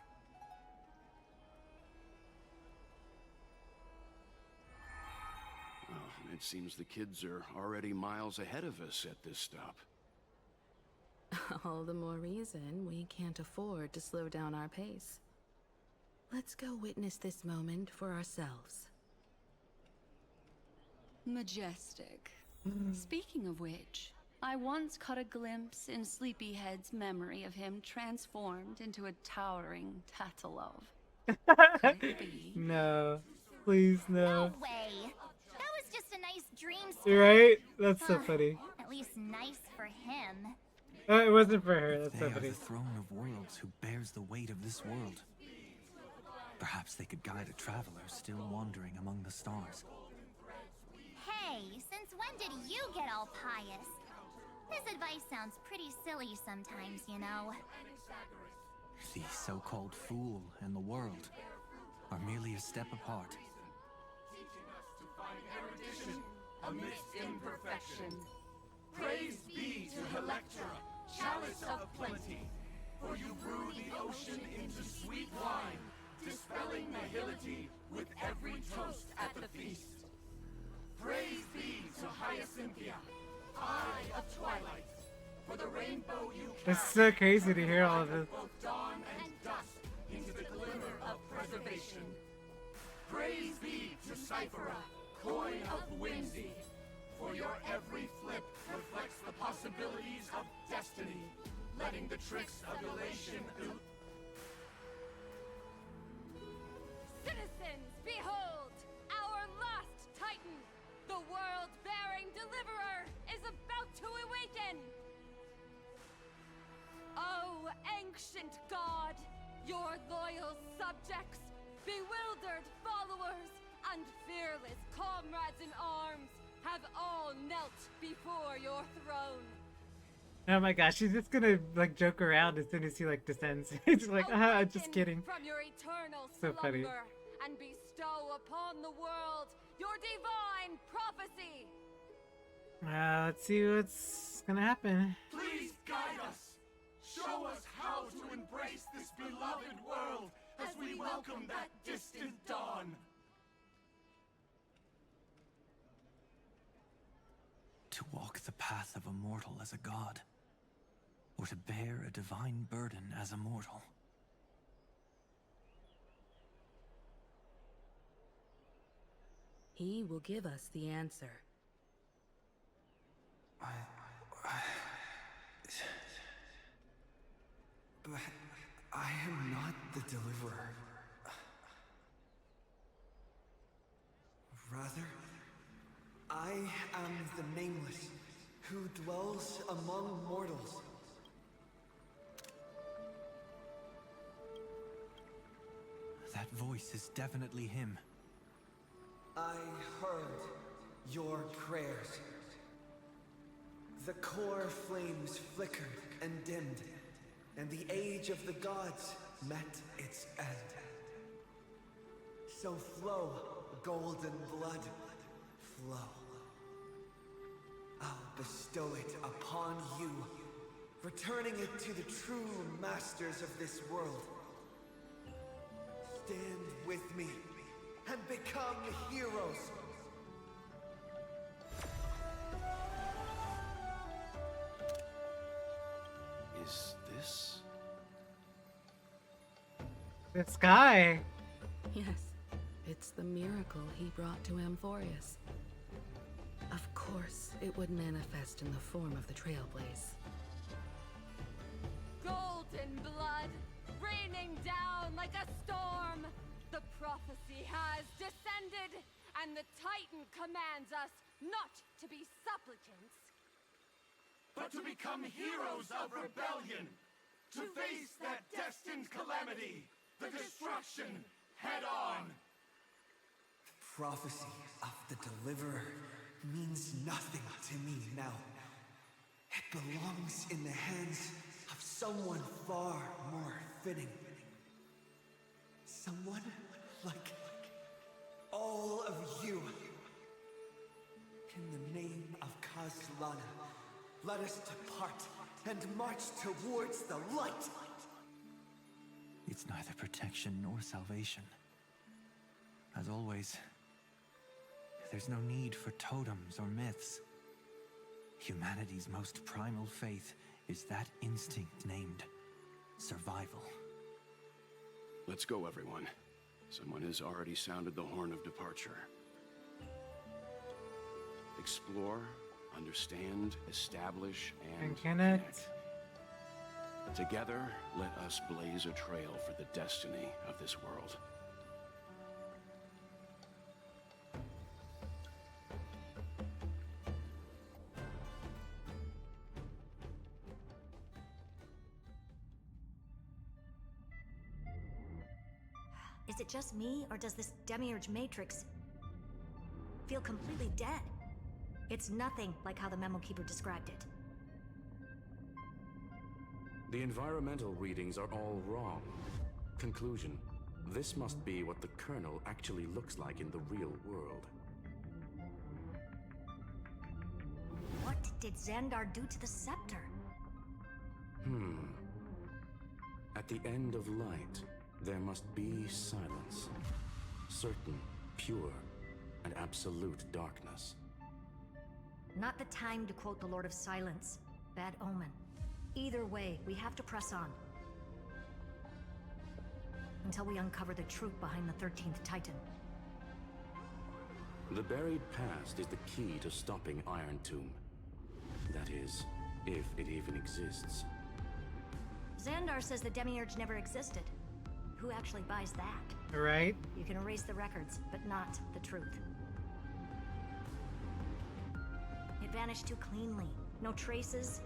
S9: Well, it seems the kids are already miles ahead of us at this stop.
S11: All the more reason we can't afford to slow down our pace. Let's go witness this moment for ourselves.
S8: Majestic. Speaking of which, I once caught a glimpse in Sleepyhead's memory of him transformed into a towering Tatalov. Could it be?
S2: No. Please, no.
S3: No way. That was just a nice dream
S2: You're right? That's so funny.
S3: At least nice for him.
S2: It wasn't for her. That's
S16: They
S2: so
S16: are
S2: funny.
S16: the throne of worlds who bears the weight of this world. Perhaps they could guide a traveler still wandering among the stars.
S3: Hey, since when did you get all pious? This advice sounds pretty silly sometimes, you know.
S16: The so-called fool and the world are merely a step apart.
S17: Erudition amidst imperfection. Praise be to Electra, chalice of plenty, for you brew the ocean into sweet wine, dispelling nihility with every toast at the feast. Praise be to Hyacinthia, eye of twilight, for the rainbow you
S2: It's
S17: cast
S2: so crazy to hear all of this.
S17: both dawn and dusk into the glimmer of preservation. Praise be to Cyphera, coin of whimsy, for your every flip reflects the possibilities of destiny, letting the tricks of elation
S18: Citizens, behold! Our last Titan, the world-bearing deliverer, is about to awaken! Oh, ancient god! Your loyal subjects, bewildered followers, and fearless comrades in arms have all knelt before your throne.
S2: Oh my gosh, she's just gonna like joke around as soon as he like descends. It's like, just kidding.
S18: From your eternal
S2: So funny.
S18: slumber and bestow upon the world your divine prophecy.
S2: Let's see what's gonna happen.
S17: Please guide us. Show us how to embrace this beloved world as we welcome that distant dawn.
S16: To walk the path of a mortal as a god, or to bear a divine burden as a mortal.
S11: He will give us the answer.
S5: But I am not the deliverer. Rather, I am the Nameless, who dwells among mortals.
S16: That voice is definitely him.
S5: I heard your prayers. The core flames flickered and dimmed, and the age of the gods met its end. So flow, golden blood, flow. I'll bestow it upon you, returning it to the true masters of this world. Stand with me and become heroes.
S9: Is this?
S2: The sky.
S11: Yes, it's the miracle he brought to Amphoreus. Of course, it would manifest in the form of the Trailblaze.
S18: Golden blood, raining down like a storm. The prophecy has descended, and the Titan commands us not to be supplicants,
S17: but to become heroes of rebellion, to face that destined calamity, the destruction, head on.
S5: The prophecy of the Deliverer means nothing to me now. It belongs in the hands of someone far more fitting. Someone like all of you. In the name of Kazlana, let us depart and march towards the light.
S16: It's neither protection nor salvation. As always, there's no need for totems or myths. Humanity's most primal faith is that instinct named survival.
S9: Let's go, everyone. Someone has already sounded the horn of departure. Explore, understand, establish, and
S2: connect.
S9: Together, let us blaze a trail for the destiny of this world.
S10: Is it just me, or does this Demiurge Matrix feel completely dead? It's nothing like how the Memo Keeper described it.
S12: The environmental readings are all wrong. Conclusion: this must be what the kernel actually looks like in the real world.
S10: What did Xandar do to the scepter?
S12: At the end of light, there must be silence. Certain, pure, and absolute darkness.
S10: Not the time to quote the Lord of Silence. Bad omen. Either way, we have to press on. Until we uncover the truth behind the 13th Titan.
S12: The buried past is the key to stopping Iron Tomb. That is, if it even exists.
S10: Xandar says the Demiurge never existed. Who actually buys that?
S2: Right.
S10: You can erase the records, but not the truth. It vanished too cleanly. No traces.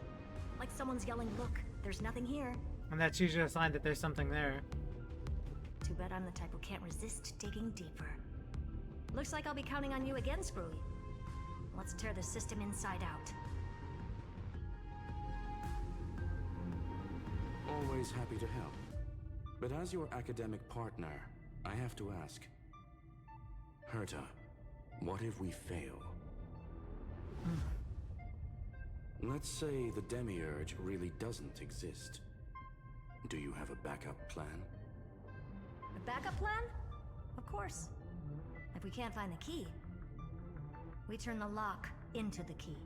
S10: Like someone's yelling, "Look, there's nothing here."
S2: And that's usually a sign that there's something there.
S10: Too bad I'm the type who can't resist digging deeper. Looks like I'll be counting on you again, Screwy. Let's tear the system inside out.
S12: Always happy to help. But as your academic partner, I have to ask. Herta, what if we fail? Let's say the Demiurge really doesn't exist. Do you have a backup plan?
S10: A backup plan? Of course. If we can't find the key, we turn the lock into the key.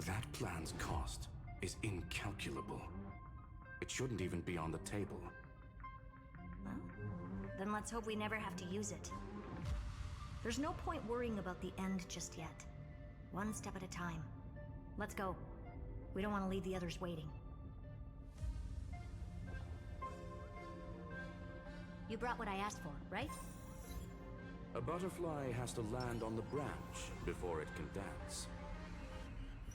S12: That plan's cost is incalculable. It shouldn't even be on the table.
S10: Well, then let's hope we never have to use it. There's no point worrying about the end just yet. One step at a time. Let's go. We don't want to leave the others waiting. You brought what I asked for, right?
S12: A butterfly has to land on the branch before it can dance.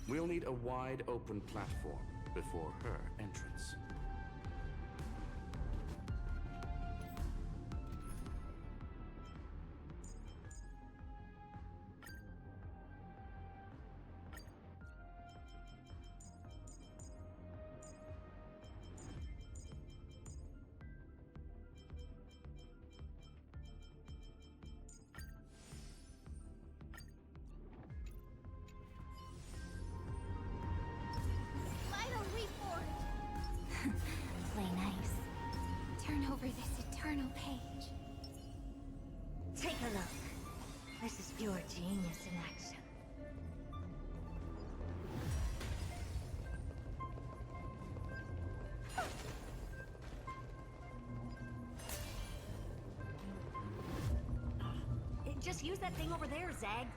S12: We'll need a wide open platform before her entrance.
S1: Play nice. Turn over this eternal page.
S10: Take a look. This is pure genius in action. Just use that thing over there, Zag.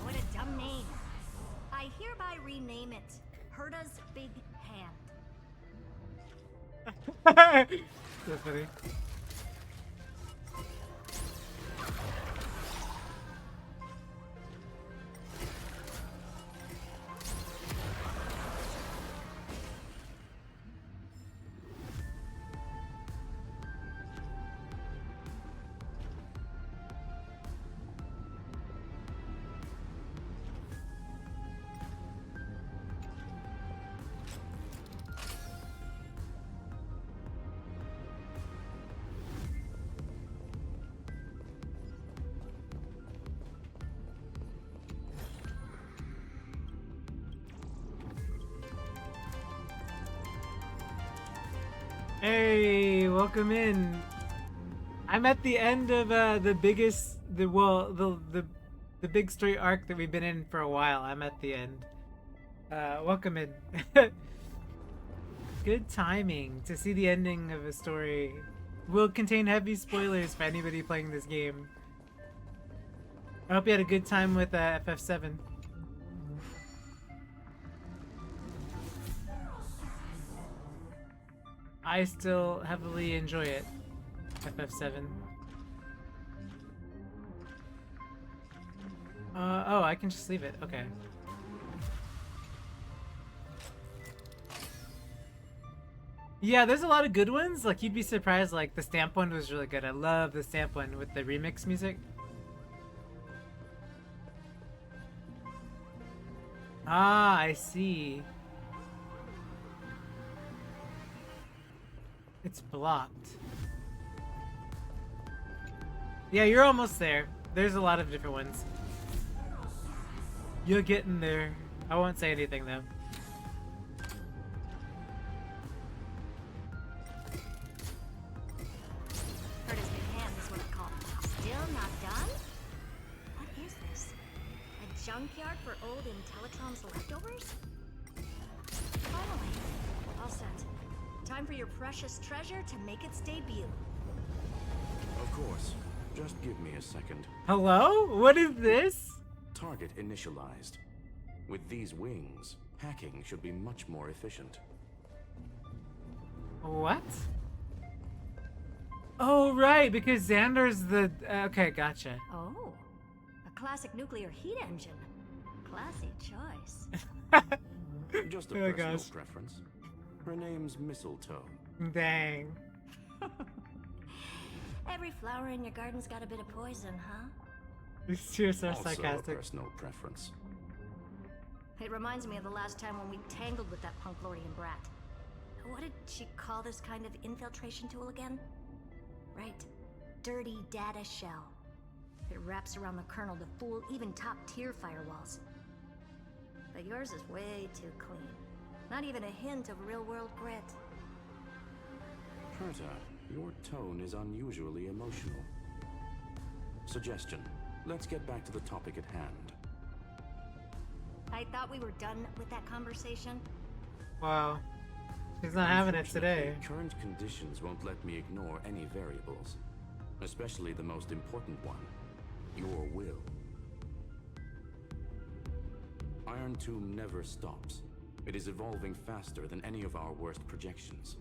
S10: What a dumb name. I hereby rename it Herta's Big Hand.
S2: So funny. Hey, welcome in. I'm at the end of the big story arc that we've been in for a while. I'm at the end. Welcome in. Good timing to see the ending of a story. Will contain heavy spoilers for anybody playing this game. I hope you had a good time with FF7. I still heavily enjoy it. FF7. Oh, I can just leave it. Okay. Yeah, there's a lot of good ones. Like, you'd be surprised. Like, the stamp one was really good. I love the stamp one with the remix music. Ah, I see. It's blocked. Yeah, you're almost there. There's a lot of different ones. You're getting there. I won't say anything though.
S10: Herta's Big Hand is what it's called. Still not done? What is this? A junkyard for old Intellitron's leftovers? Finally. All set. Time for your precious treasure to make its debut.
S12: Of course. Just give me a second.
S2: Hello? What is this?
S12: Target initialized. With these wings, hacking should be much more efficient.
S2: What? Oh, right, because Xander's the... okay, gotcha.
S10: Oh, a classic nuclear heat engine. Classy choice.
S12: Just a
S2: Oh,
S12: personal
S2: gosh.
S12: preference. Her name's Mistletoe.
S2: Dang.
S10: Every flower in your garden's got a bit of poison, huh?
S2: These two are so
S12: Also
S2: sarcastic.
S12: a personal preference.
S10: It reminds me of the last time when we tangled with that Punklorian brat. What did she call this kind of infiltration tool again? Right. Dirty data shell. It wraps around the kernel to fool even top-tier firewalls. But yours is way too clean. Not even a hint of real-world grit.
S12: Herta, your tone is unusually emotional. Suggestion. let's get back to the topic at hand.
S10: I thought we were done with that conversation.
S2: Wow. She's not having it today.
S12: Current conditions won't let me ignore any variables, especially the most important one, your will. Iron Tomb never stops. It is evolving faster than any of our worst projections.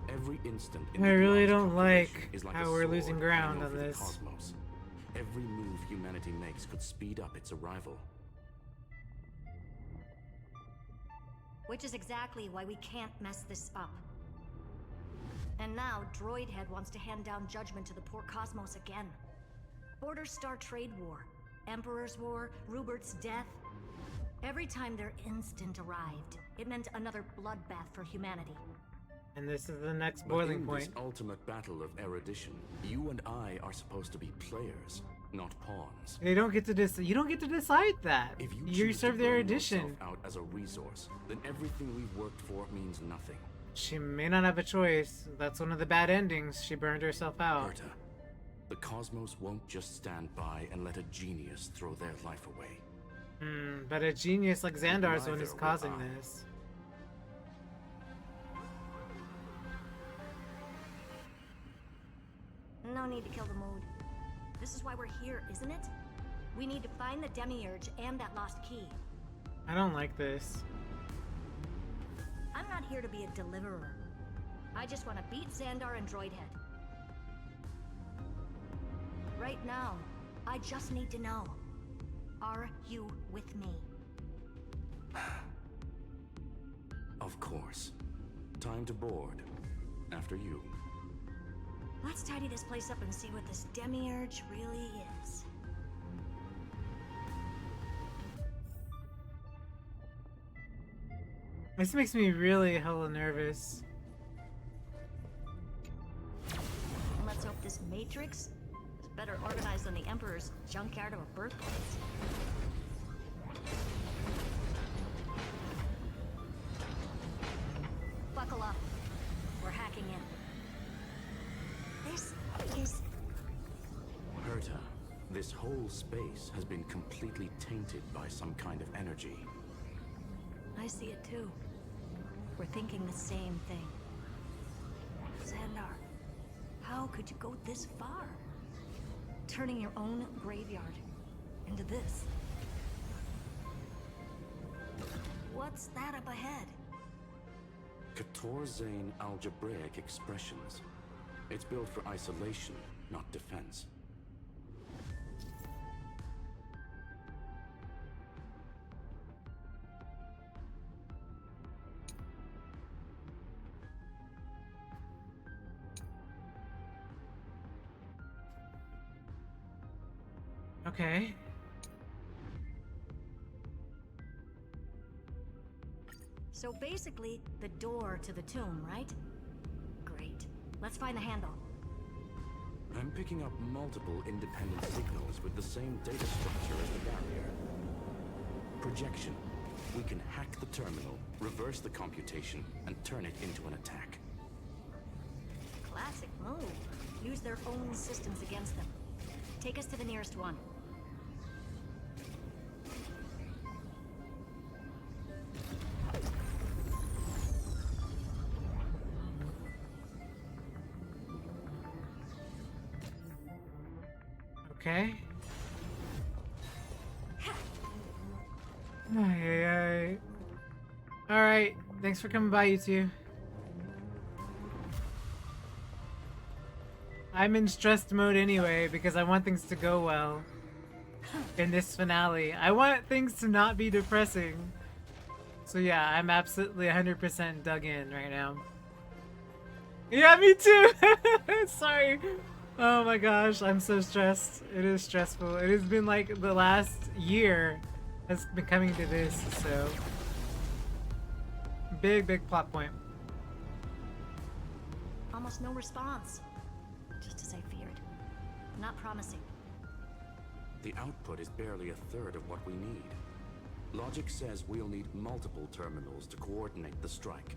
S12: Every instant in
S2: I really don't like how we're losing ground on this.
S12: Cosmos. Every move humanity makes could speed up its arrival.
S10: Which is exactly why we can't mess this up. And now, Droidhead wants to hand down judgment to the poor cosmos again. Border Star Trade War, Emperor's War, Rupert's death. Every time their instant arrived, it meant another bloodbath for humanity.
S2: And this is the next boiling point.
S12: In this ultimate battle of erudition, you and I are supposed to be players, not pawns.
S2: They don't get to you don't get to decide that.
S12: If
S2: you serve the erudition.
S12: Out as a resource, then everything we've worked for means nothing.
S2: She may not have a choice. That's one of the bad endings. She burned herself out.
S12: Berta, the cosmos won't just stand by and let a genius throw their life away.
S2: But a genius like Xandar is the one who's causing this.
S10: No need to kill the mood. This is why we're here, isn't it? We need to find the Demiurge and that lost key.
S2: I don't like this.
S10: I'm not here to be a deliverer. I just want to beat Xandar and Droidhead. Right now, I just need to know. Are you with me?
S12: Of course. Time to board. After you.
S10: Let's tidy this place up and see what this Demiurge really is.
S2: This makes me really hella nervous.
S10: Let's hope this Matrix is better organized than the Emperor's junkyard of a birthplace. Buckle up. We're hacking in. This is...
S12: Berta, this whole space has been completely tainted by some kind of energy.
S10: I see it too. We're thinking the same thing. Xandar, how could you go this far? Turning your own graveyard into this. What's that up ahead?
S12: Katorzane algebraic expressions. It's built for isolation, not defense.
S2: Okay.
S10: So basically, the door to the tomb, right? Great. Let's find the handle.
S12: I'm picking up multiple independent signals with the same data structure as the barrier. Projection. We can hack the terminal, reverse the computation, and turn it into an attack.
S10: Classic move. Use their own systems against them. Take us to the nearest one.
S2: Okay. Alright. Alright. Thanks for coming by, you two. I'm in stressed mode anyway because I want things to go well in this finale. I want things to not be depressing. So yeah, I'm absolutely 100% dug in right now. Yeah, me too! Sorry. Oh my gosh, I'm so stressed. It is stressful. It has been like the last year has been coming to this, so. Big plot point.
S10: Almost no response. Just as I feared. Not promising.
S12: The output is barely a third of what we need. Logic says we'll need multiple terminals to coordinate the strike.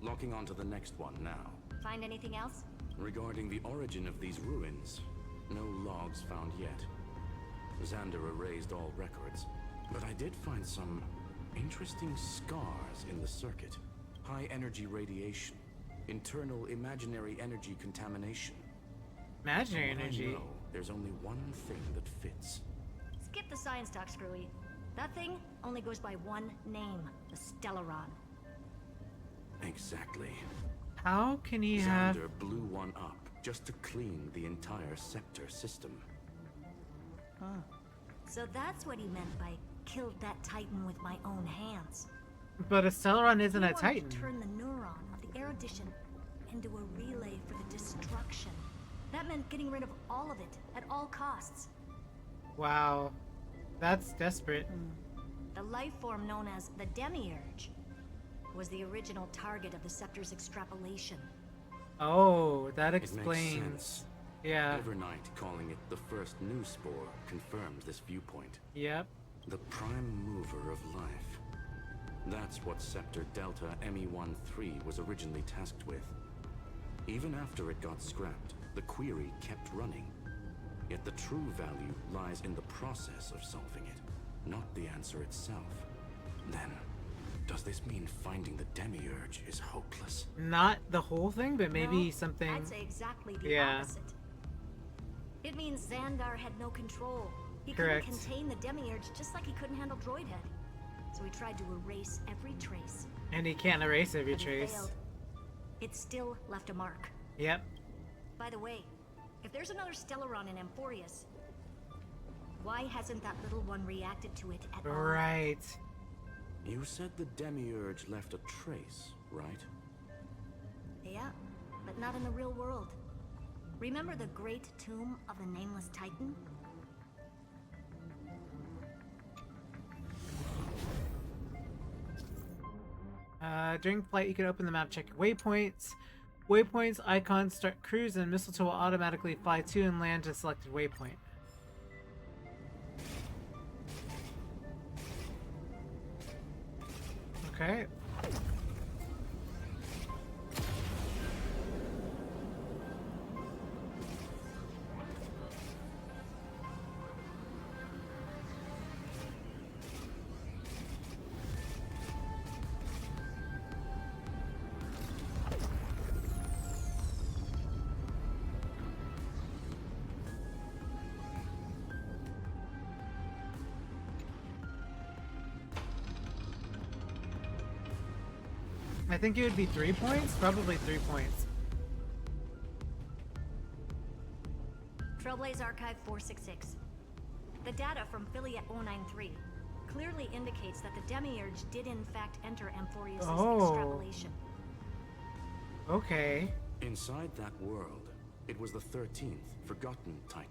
S12: Locking onto the next one now.
S10: Find anything else?
S12: Regarding the origin of these ruins, No logs found yet. Xander erased all records, but I did find some interesting scars in the circuit. High energy radiation, internal imaginary energy contamination.
S2: Imaginary
S12: From what I
S2: energy?
S12: know, there's only one thing that fits.
S10: Skip the science talk, Screwy. That thing only goes by one name, the Stellaron.
S12: Exactly.
S2: How can he have...
S12: Xander blew one up just to clean the entire scepter system.
S10: Huh. So that's what he meant by killed that Titan with my own hands.
S2: But a Stellaron isn't
S10: He
S2: a
S10: wanted
S2: Titan.
S10: to turn the neuron of the erudition into a relay for the destruction. That meant getting rid of all of it at all costs.
S2: Wow. That's desperate.
S10: The life form known as the Demiurge was the original target of the Scepter's extrapolation.
S2: Oh, that
S12: It makes
S2: explains.
S12: sense.
S2: Yeah.
S12: Evernight calling it the first new spore confirms this viewpoint.
S2: Yep.
S12: The prime mover of life. That's what Scepter Delta ME-13 was originally tasked with. Even after it got scrapped, the query kept running. Yet the true value lies in the process of solving it, not the answer itself. Then, does this mean finding the Demiurge is hopeless?
S2: Not the whole thing, but maybe
S10: No,
S2: something...
S10: I'd say exactly the opposite. It means Xandar had no control. He
S2: Correct.
S10: couldn't contain the Demiurge just like he couldn't handle Droidhead. So he tried to erase every trace.
S2: And he can't erase every
S10: But he
S2: trace.
S10: failed. It still left a mark.
S2: Yep.
S10: By the way, if there's another Stellaron in Amphoreus, why hasn't that little one reacted to it at all?
S2: Right.
S12: You said the Demiurge left a trace, right?
S10: Yeah, but not in the real world. Remember the great tomb of the Nameless Titan?
S2: During flight, you can open the map, check your waypoints. Waypoints, icons, start cruise, and Mistletoe will automatically fly to and land to selected waypoint. Okay. I think it would be 3 points? Probably 3 points.
S10: Trailblaze Archive 466. The data from Filiate 093 clearly indicates that the Demiurge did in fact enter Amphoreus' extrapolation.
S2: Okay.
S12: Inside that world, it was the 13th, forgotten Titan.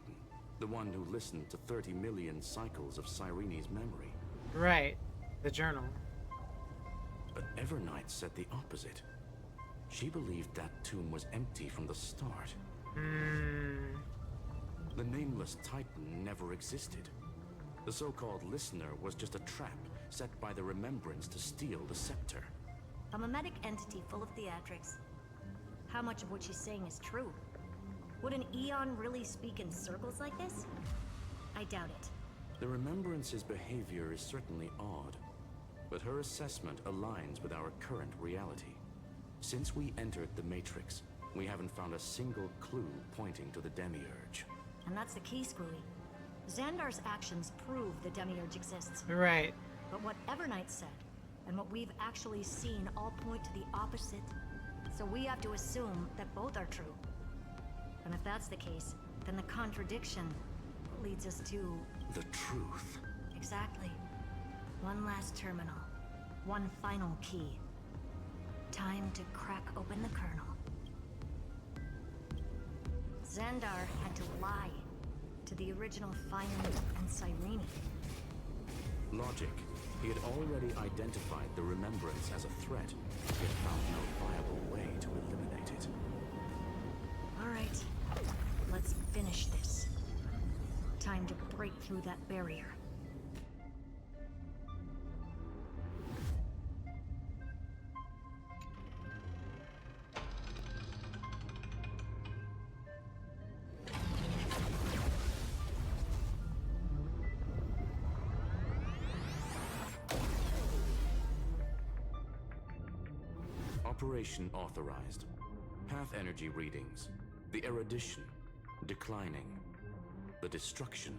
S12: The one who listened to 30 million cycles of Cyrene's memory.
S2: Right. The journal.
S12: But Evernight said the opposite. She believed that tomb was empty from the start. The Nameless Titan never existed. The so-called listener was just a trap set by the Remembrance to steal the scepter.
S10: A mimetic entity full of theatrics. How much of what she's saying is true? Would an Eon really speak in circles like this? I doubt it.
S12: The Remembrance's behavior is certainly odd, but her assessment aligns with our current reality. Since we entered the Matrix, we haven't found a single clue pointing to the Demiurge.
S10: And that's the key, Screwy. Xandar's actions prove the Demiurge exists.
S2: Right.
S10: But what Evernight said, and what we've actually seen all point to the opposite. So we have to assume that both are true. And if that's the case, then the contradiction leads us to...
S12: the truth.
S10: Exactly. One last terminal. One final key. Time to crack open the kernel. Xandar had to lie to the original Fion and Cyrene.
S12: Logic. He had already identified the Remembrance as a threat, yet found no viable way to eliminate it.
S10: Alright, let's finish this. Time to break through that barrier.
S12: Operation authorized. Path energy readings. The erudition declining. The destruction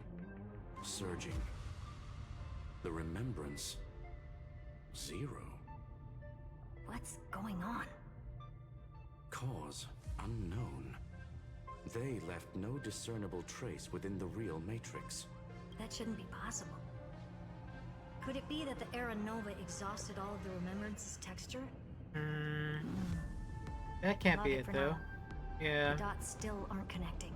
S12: surging. The remembrance 0.
S10: What's going on?
S12: Cause unknown. They left no discernible trace within the real Matrix.
S10: That shouldn't be possible. Could it be that the Era Nova exhausted all of the Remembrance's texture?
S2: That can't
S10: Log
S2: be it
S10: for
S2: though.
S10: now.
S2: Yeah.
S10: The dots still aren't connecting.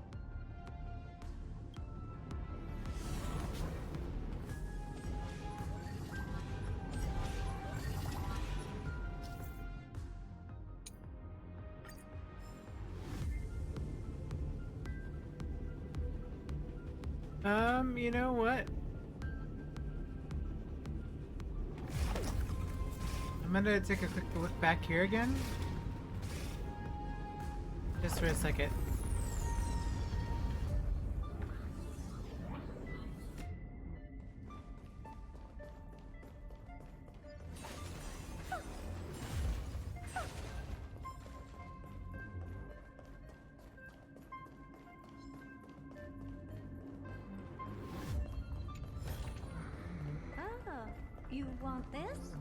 S2: You know what? I'm gonna take a quick look back here again. Just for a second.
S10: Oh, you want this?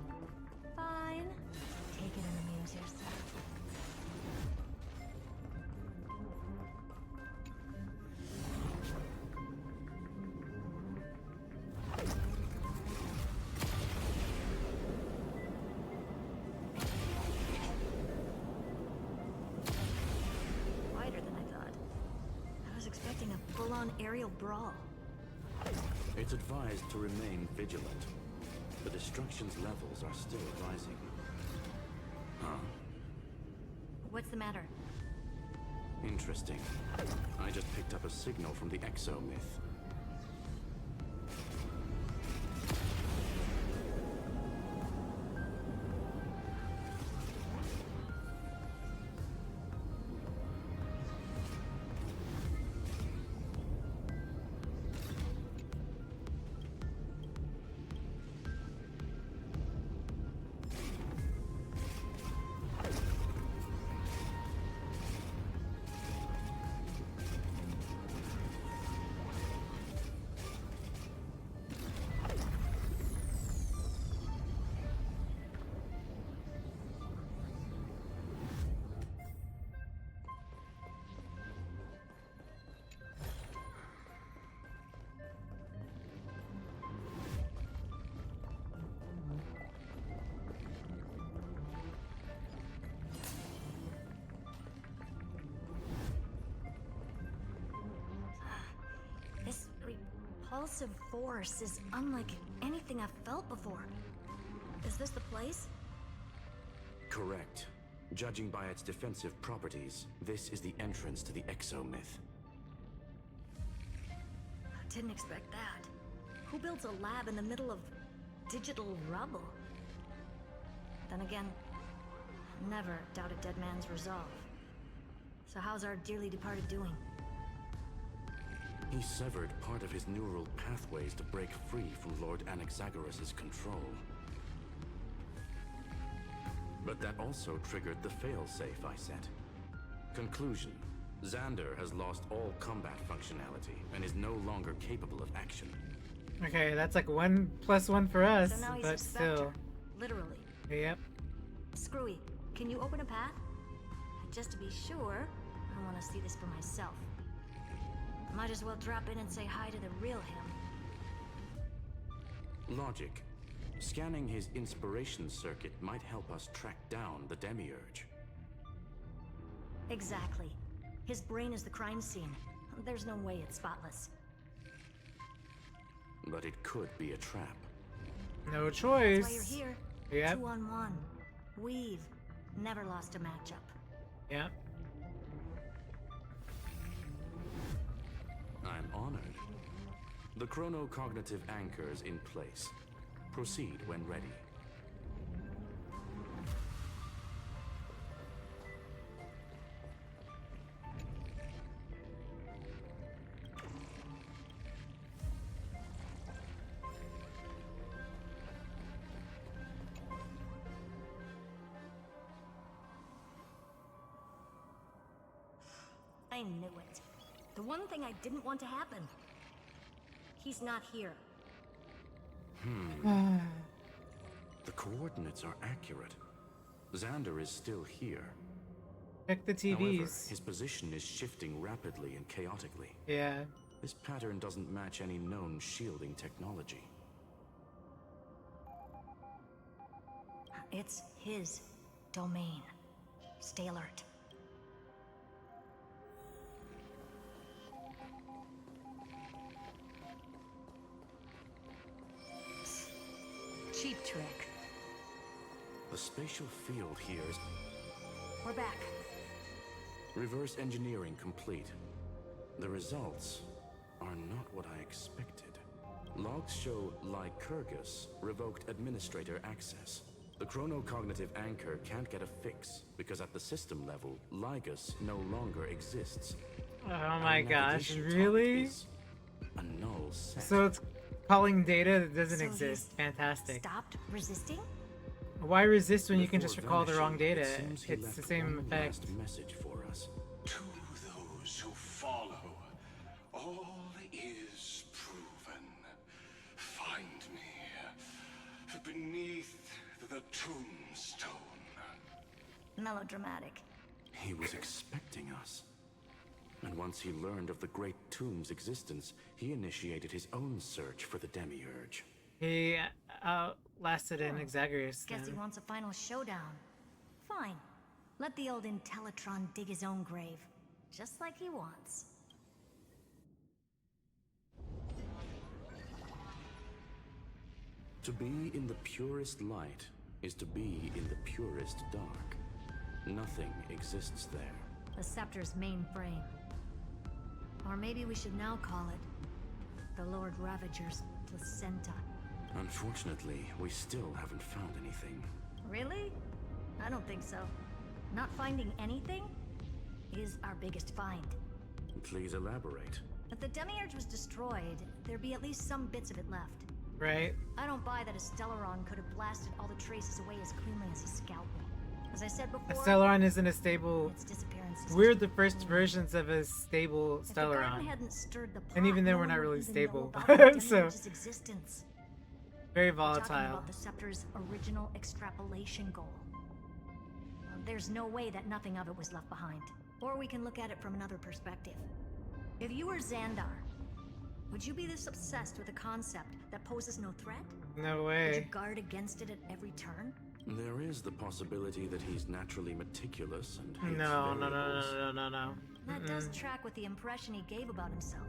S10: Fine. Take it and amuse yourself. Wider than I thought. I was expecting a full-on aerial brawl.
S12: It's advised to remain vigilant. The destruction's levels are still rising. Huh?
S10: What's the matter?
S12: Interesting. I just picked up a signal from the exo-myth.
S10: This repulsive force is unlike anything I've felt before. Is this the place?
S12: Correct. Judging by its defensive properties, this is the entrance to the exo-myth.
S10: I didn't expect that. Who builds a lab in the middle of digital rubble? Then again, never doubt a dead man's resolve. So how's our dearly departed doing?
S12: He severed part of his neural pathways to break free from Lord Anaxagoras' control. But that also triggered the failsafe I set. Conclusion: Xander has lost all combat functionality and is no longer capable of action.
S2: Okay, that's like 1+1 for us,
S10: So now he's
S2: but
S10: a specter,
S2: still.
S10: literally.
S2: Yep.
S10: Screwy, can you open a path? Just to be sure, I want to see this for myself. Might as well drop in and say hi to the real him.
S12: Logic. Scanning his inspiration circuit might help us track down the Demiurge.
S10: Exactly. His brain is the crime scene. There's no way it's spotless.
S12: But it could be a trap.
S2: No choice.
S10: That's why you're here.
S2: Yep.
S10: 2-on-1. We've never lost a matchup.
S2: Yep.
S12: I'm honored. The chronocognitive anchor's in place. Proceed when ready.
S10: I knew it. The one thing I didn't want to happen. He's not here.
S12: The coordinates are accurate. Xander is still here.
S2: Check the TVs.
S12: However, his position is shifting rapidly and chaotically.
S2: Yeah.
S12: This pattern doesn't match any known shielding technology.
S10: It's his domain. Stay alert. Cheap trick.
S12: The spatial field here is...
S10: We're back.
S12: Reverse engineering complete. The results are not what I expected. Logs show Lycurgus revoked administrator access. The chronocognitive anchor can't get a fix because at the system level, Lygus no longer exists.
S2: Oh my gosh, really?
S12: A null set.
S2: So it's calling data that doesn't
S10: So
S2: exist.
S10: he's
S2: Fantastic.
S10: Stopped resisting?
S2: Why resist when you can
S12: Before
S2: just recall the wrong
S12: vanishing,
S2: data?
S12: it seems he
S2: It's
S12: left
S2: the same
S12: one
S2: effect.
S12: last message for us.
S9: To those who follow, all is proven. Find me beneath the tombstone.
S10: Melodramatic.
S12: He was expecting us. And once he learned of the Great Tomb's existence, he initiated his own search for the Demiurge.
S2: He outlasted an Exaggerus.
S10: Guess he wants a final showdown. Fine. Let the old Intellatron dig his own grave. Just like he wants.
S12: To be in the purest light is to be in the purest dark. Nothing exists there.
S10: The Scepter's main frame. Or maybe we should now call it the Lord Ravager's placenta.
S12: Unfortunately, we still haven't found anything.
S10: Really? I don't think so. Not finding anything is our biggest find.
S12: Please elaborate.
S10: If the Demiurge was destroyed, there'd be at least some bits of it left.
S2: Right.
S10: I don't buy that a Stellaron could have blasted all the traces away as cleanly as a scalpel. As I said
S2: A
S10: before,
S2: Stellaron isn't a stable.
S10: its disappearance is
S2: We're
S10: just
S2: the first versions of a stable
S10: If the garden
S2: Stellaron.
S10: hadn't stirred the pot,
S2: And even then,
S10: no
S2: we're
S10: one
S2: not
S10: would
S2: really
S10: even
S2: stable.
S10: know about the
S2: So,
S10: Demiurge's existence.
S2: very
S10: We're talking
S2: volatile.
S10: about the Scepter's original extrapolation goal. There's no way that nothing of it was left behind. Or we can look at it from another perspective. If you were Xandar, would you be this obsessed with a concept that poses no threat?
S2: No
S10: Would you
S2: way.
S10: guard against it at every turn?
S12: There is the possibility that he's naturally meticulous and hates
S2: No, no, no,
S12: variables.
S2: no, no, no, no.
S10: That does track with the impression he gave about himself.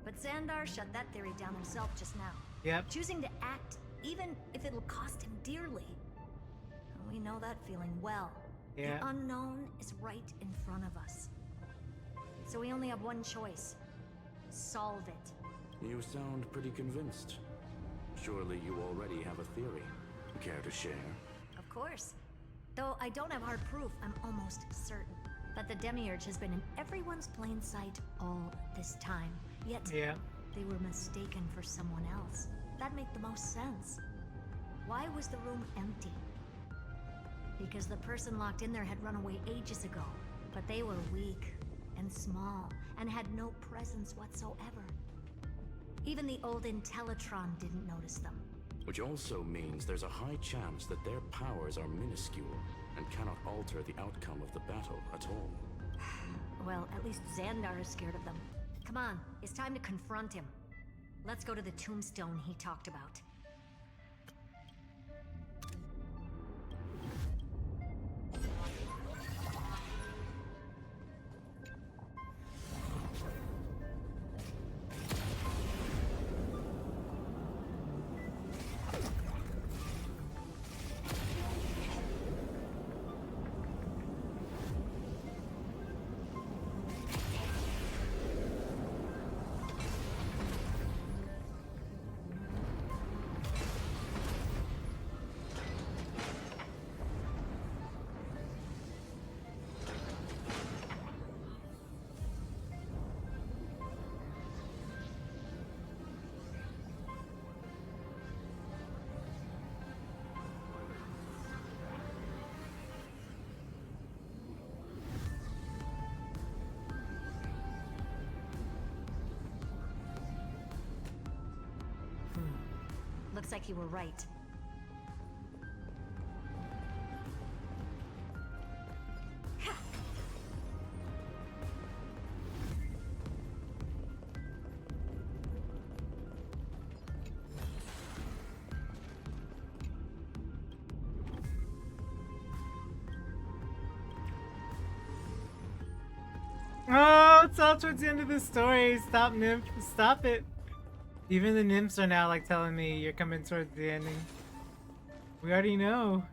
S10: But Xandar shut that theory down himself just now.
S2: Yep.
S10: Choosing to act, even if it'll cost him dearly. We know that feeling well.
S2: Yeah.
S10: The unknown is right in front of us. So we only have one choice. Solve it.
S12: You sound pretty convinced. Surely you already have a theory. Care to share?
S10: Of course. Though I don't have hard proof, I'm almost certain that the Demiurge has been in everyone's plain sight all this time. Yet,
S2: Yeah.
S10: they were mistaken for someone else. That'd make the most sense. Why was the room empty? Because the person locked in there had run away ages ago. But they were weak and small and had no presence whatsoever. Even the old Intellatron didn't notice them.
S12: Which also means there's a high chance that their powers are minuscule and cannot alter the outcome of the battle at all.
S10: Well, at least Xandar is scared of them. Come on, it's time to confront him. Let's go to the tombstone he talked about. like you were right.
S2: Oh, it's all towards the end of the story. Stop, nymph. Stop it. Even the nymphs are now like telling me you're coming towards the ending. We already know.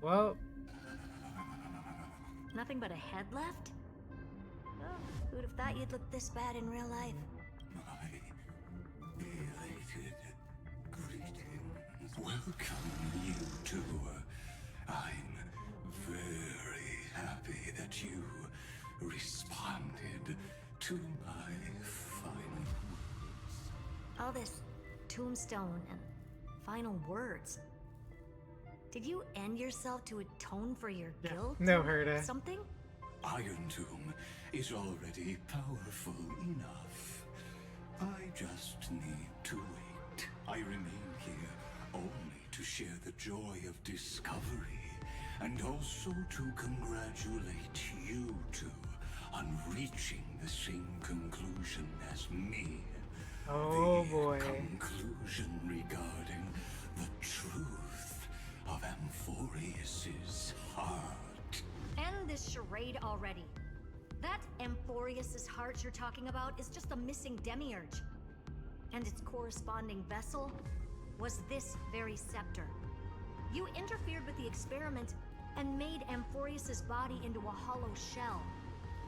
S2: Well.
S10: Nothing but a head left? Oh, who'd have thought you'd look this bad in real life?
S9: Welcome, you two. I'm very happy that you responded to my final words.
S10: All this tombstone and final words. Did you end yourself to atone for your guilt?
S2: No, Herta.
S10: Something?
S9: Iron Tomb is already powerful enough. I just need to wait. I remain here only to share the joy of discovery, and also to congratulate you two on reaching the same conclusion as me.
S2: Oh boy.
S9: Conclusion regarding the truth of Amphoreus's heart.
S10: End this charade already. That Amphoreus's heart you're talking about is just a missing demiurge. And its corresponding vessel was this very scepter. You interfered with the experiment and made Amphoreus's body into a hollow shell,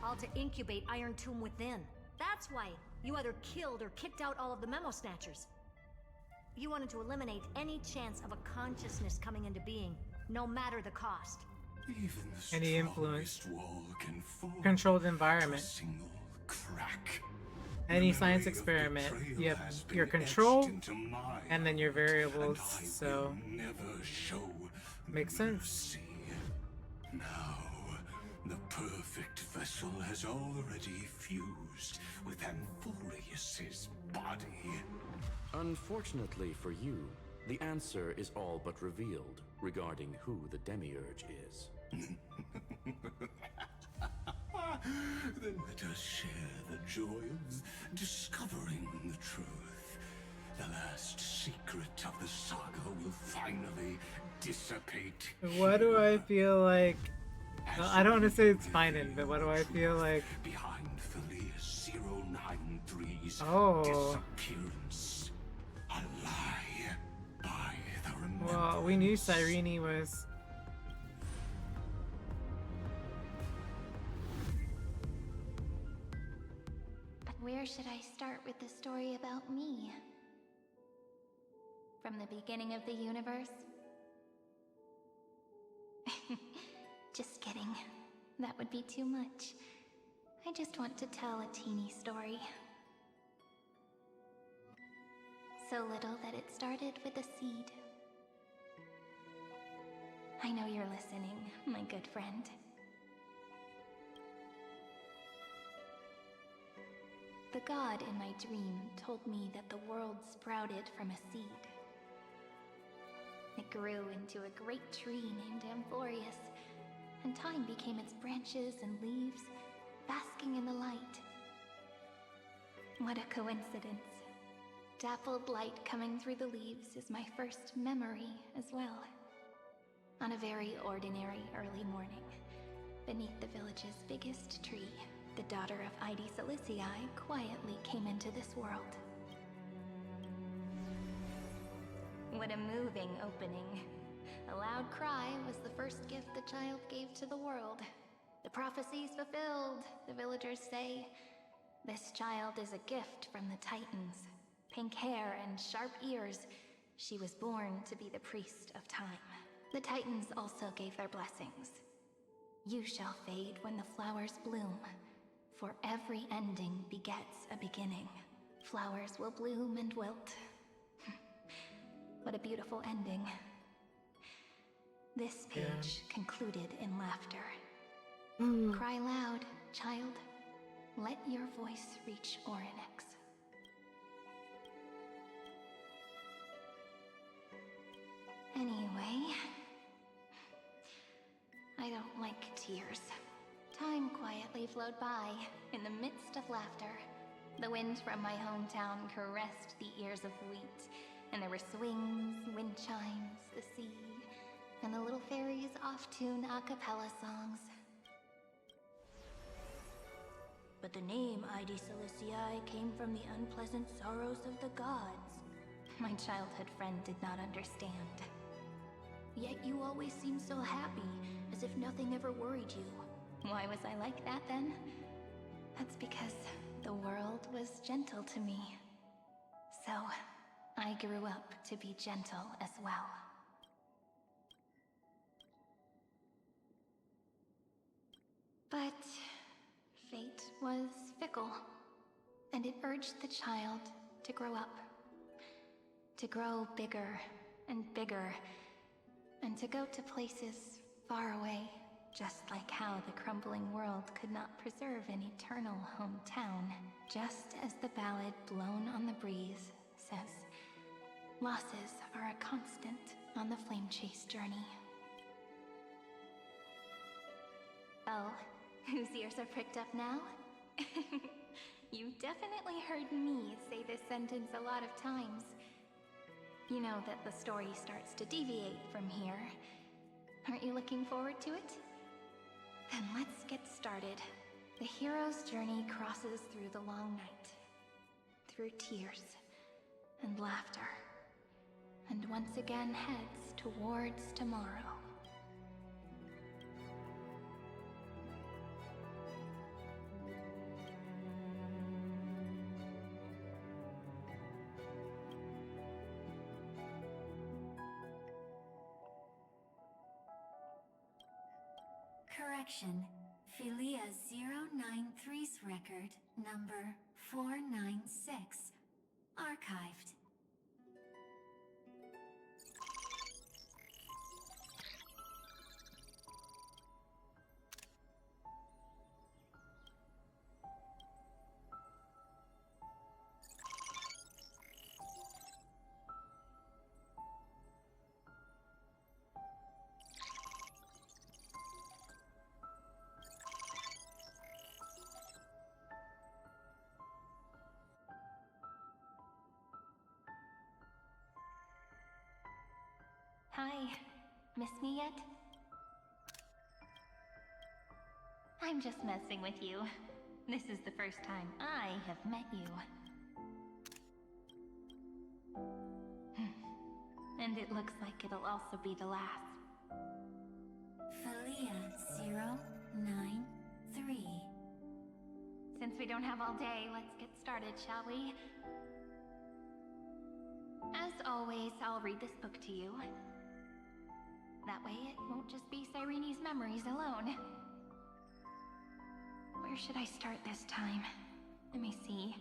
S10: all to incubate Iron Tomb within. That's why you either killed or kicked out all of the Memo Snatchers. You wanted to eliminate any chance of a consciousness coming into being, no matter the cost.
S9: Even the
S2: Any influence.
S9: wall can fall
S2: Controlled environment.
S9: to a single crack.
S2: Any science experiment, you have your control and then your variables, so makes sense.
S9: Now, the perfect vessel has already fused with Amphoreus's body.
S12: Unfortunately for you, the answer is all but revealed regarding who the Demiurge is.
S9: Then let us share the joy of discovering the truth. The last secret of the saga will finally dissipate.
S2: What do I feel like? Well, I don't want to say it's finding, but what do I feel like?
S9: Behind Felius 093's
S2: disappearance.
S9: A lie by the remembrance.
S2: Well, we knew Cyrene was.
S1: Where should I start with the story about me? From the beginning of the universe? Just kidding. That would be too much. I just want to tell a teeny story. So little that it started with a seed. I know you're listening, my good friend. The god in my dream told me that the world sprouted from a seed. It grew into a great tree named Amphoreus, and time became its branches and leaves, basking in the light. What a coincidence. Dappled light coming through the leaves is my first memory as well. On a very ordinary early morning, beneath the village's biggest tree, the daughter of Id Silicii quietly came into this world. What a moving opening. A loud cry was the first gift the child gave to the world. The prophecy's fulfilled, the villagers say. This child is a gift from the Titans. Pink hair and sharp ears, she was born to be the priest of time. The Titans also gave their blessings. You shall fade when the flowers bloom. For every ending begets a beginning. Flowers will bloom and wilt. What a beautiful ending. This page concluded in laughter. Cry loud, child. Let your voice reach Oryx. Anyway, I don't like tears. Time quietly flowed by, in the midst of laughter. The wind from my hometown caressed the ears of wheat, and there were swings, wind chimes, the sea, and the little fairies off-tune a cappella songs.
S10: But the name Ide Celestii came from the unpleasant sorrows of the gods.
S1: My childhood friend did not understand.
S10: Yet you always seemed so happy, as if nothing ever worried you.
S1: Why was I like that then? That's because the world was gentle to me. So, I grew up to be gentle as well. But fate was fickle, and it urged the child to grow up. To grow bigger and bigger, and to go to places far away, just like how the crumbling world could not preserve an eternal hometown. Just as the ballad Blown on the Breeze says, losses are a constant on the flame chase journey. Oh, whose ears are pricked up now? You've definitely heard me say this sentence a lot of times. You know that the story starts to deviate from here. Aren't you looking forward to it? Then let's get started. The hero's journey crosses through the long night, through tears and laughter, and once again heads towards tomorrow.
S13: Correction. Philia 093's record, number 496. Archived.
S1: Hi, miss me yet? I'm just messing with you. This is the first time I have met you. And it looks like it'll also be the last.
S13: Philia 093.
S1: Since we don't have all day, let's get started, shall we? As always, I'll read this book to you. That way it won't just be Cyrene's memories alone. Where should I start this time? Let me see.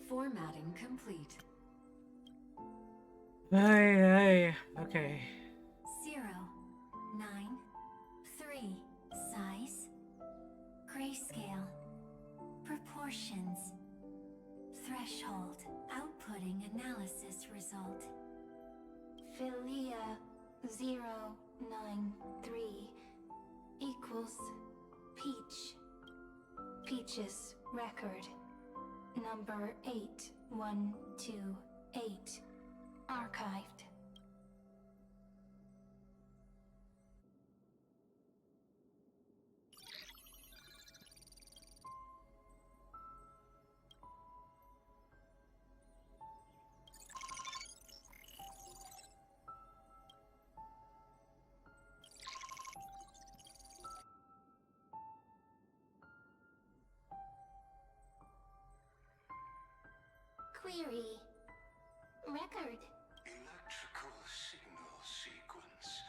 S18: Formatting complete.
S2: Aye. Okay.
S13: 093. Size. Grayscale. Proportions. Threshold. Outputting analysis result.
S1: Philia 093 equals Peach. Peach's record. Number 8128. Archived.
S13: Query. Record.
S9: Electrical signal sequence.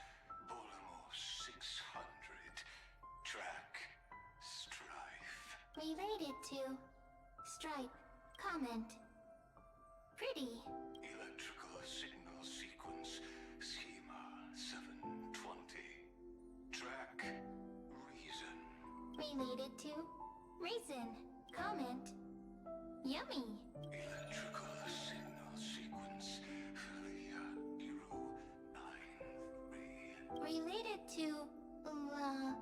S9: Bolamos 600. Track. Strife.
S13: Related to. Stripe. Comment. Pretty.
S9: Electrical signal sequence. Schema 720. Track. Reason.
S3: Related to? Reason. Comment. Yummy.
S9: Electrical signal sequence. Hero 9-3.
S3: Related to love.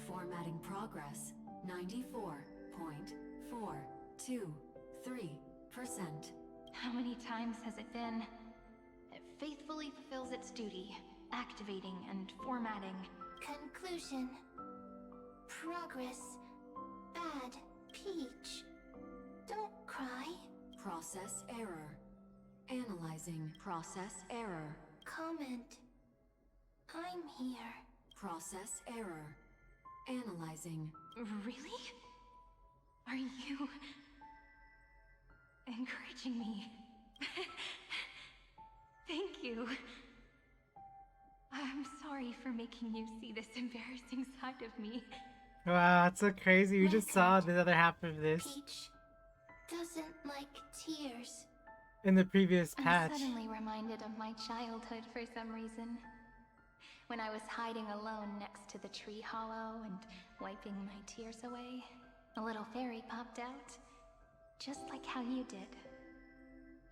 S19: Formatting progress 94.423%.
S1: How many times has it been? It faithfully fulfills its duty, activating and formatting.
S3: Conclusion. Progress. Bad. Peach. Don't cry.
S19: Process error. Analyzing process error.
S3: Comment. I'm here.
S19: Process error. Analyzing.
S1: Really? Are you encouraging me? Thank you. I'm sorry for making you see this embarrassing side of me.
S2: Wow, it's so crazy. We just saw the other half of this
S3: Peach doesn't like tears.
S2: in the previous patch.
S1: I'm suddenly reminded of my childhood for some reason. When I was hiding alone next to the tree hollow and wiping my tears away, a little fairy popped out, just like how you did.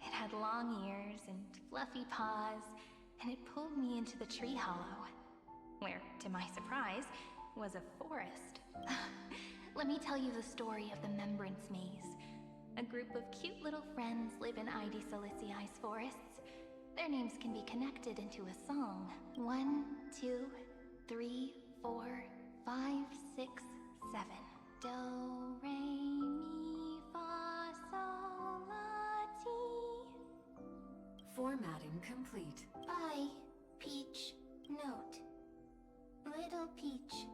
S1: It had long ears and fluffy paws, and it pulled me into the tree hollow, where, to my surprise, was a forest. Let me tell you the story of the Membrance Maze. A group of cute little friends live in Ide Silicii's forests. Their names can be connected into a song. 1, 2, 3, 4, 5, 6, 7. Do, re, mi, fa, sol, la, ti.
S19: Formatting complete.
S3: Bye, Peach. Note. Little Peach.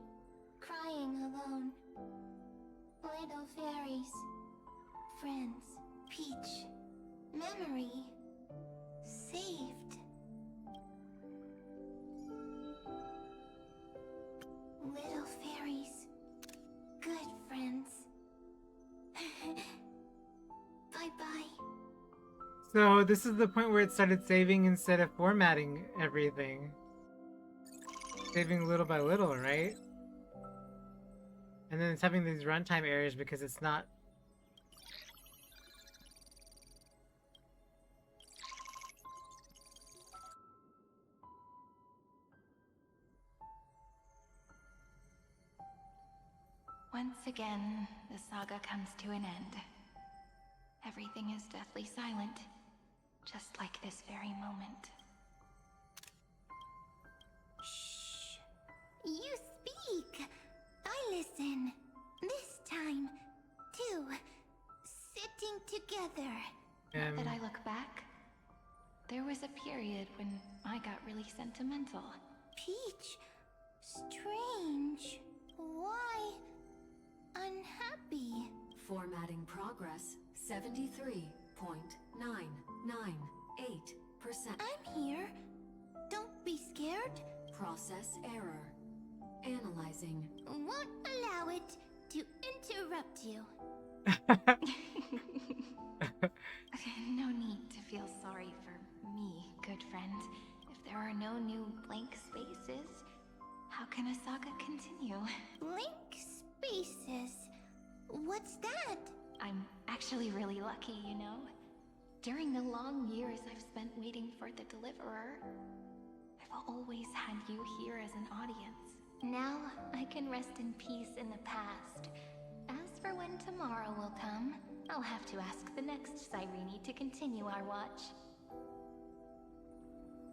S3: Crying alone. Little fairies. Friends. Peach. Memory. Saved. Little fairies. Good friends. Bye-bye.
S2: So this is the point where it started saving instead of formatting everything. Saving little by little, right? And then it's having these runtime errors because it's not...
S1: Once again, the saga comes to an end. Everything is deathly silent, just like this very moment.
S3: Shh. You speak. I listen. This time, too. Sitting together.
S1: Now that I look back, there was a period when I got really sentimental.
S3: Peach. Strange. Why unhappy?
S19: Formatting progress 73.998%.
S3: I'm here. Don't be scared.
S19: Process error. Analyzing.
S3: Won't allow it to interrupt you.
S1: No need to feel sorry for me, good friend. If there are no new blank spaces, how can a saga continue?
S3: Blank spaces? What's that?
S1: I'm actually really lucky, you know? During the long years I've spent waiting for the Deliverer, I've always had you here as an audience. Now I can rest in peace in the past. As for when tomorrow will come, I'll have to ask the next Cyrene to continue our watch.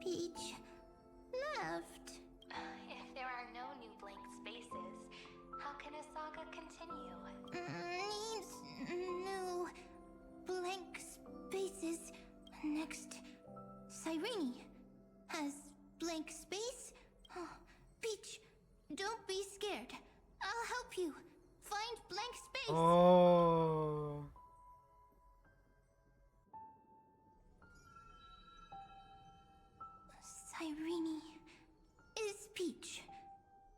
S3: Peach left.
S1: If there are no new blank spaces, how can a saga continue?
S3: Needs new blank spaces. Next, Cyrene has blank space. Oh, Peach, don't be scared. I'll help you find blank space.
S2: Oh.
S1: Cyrene is peach,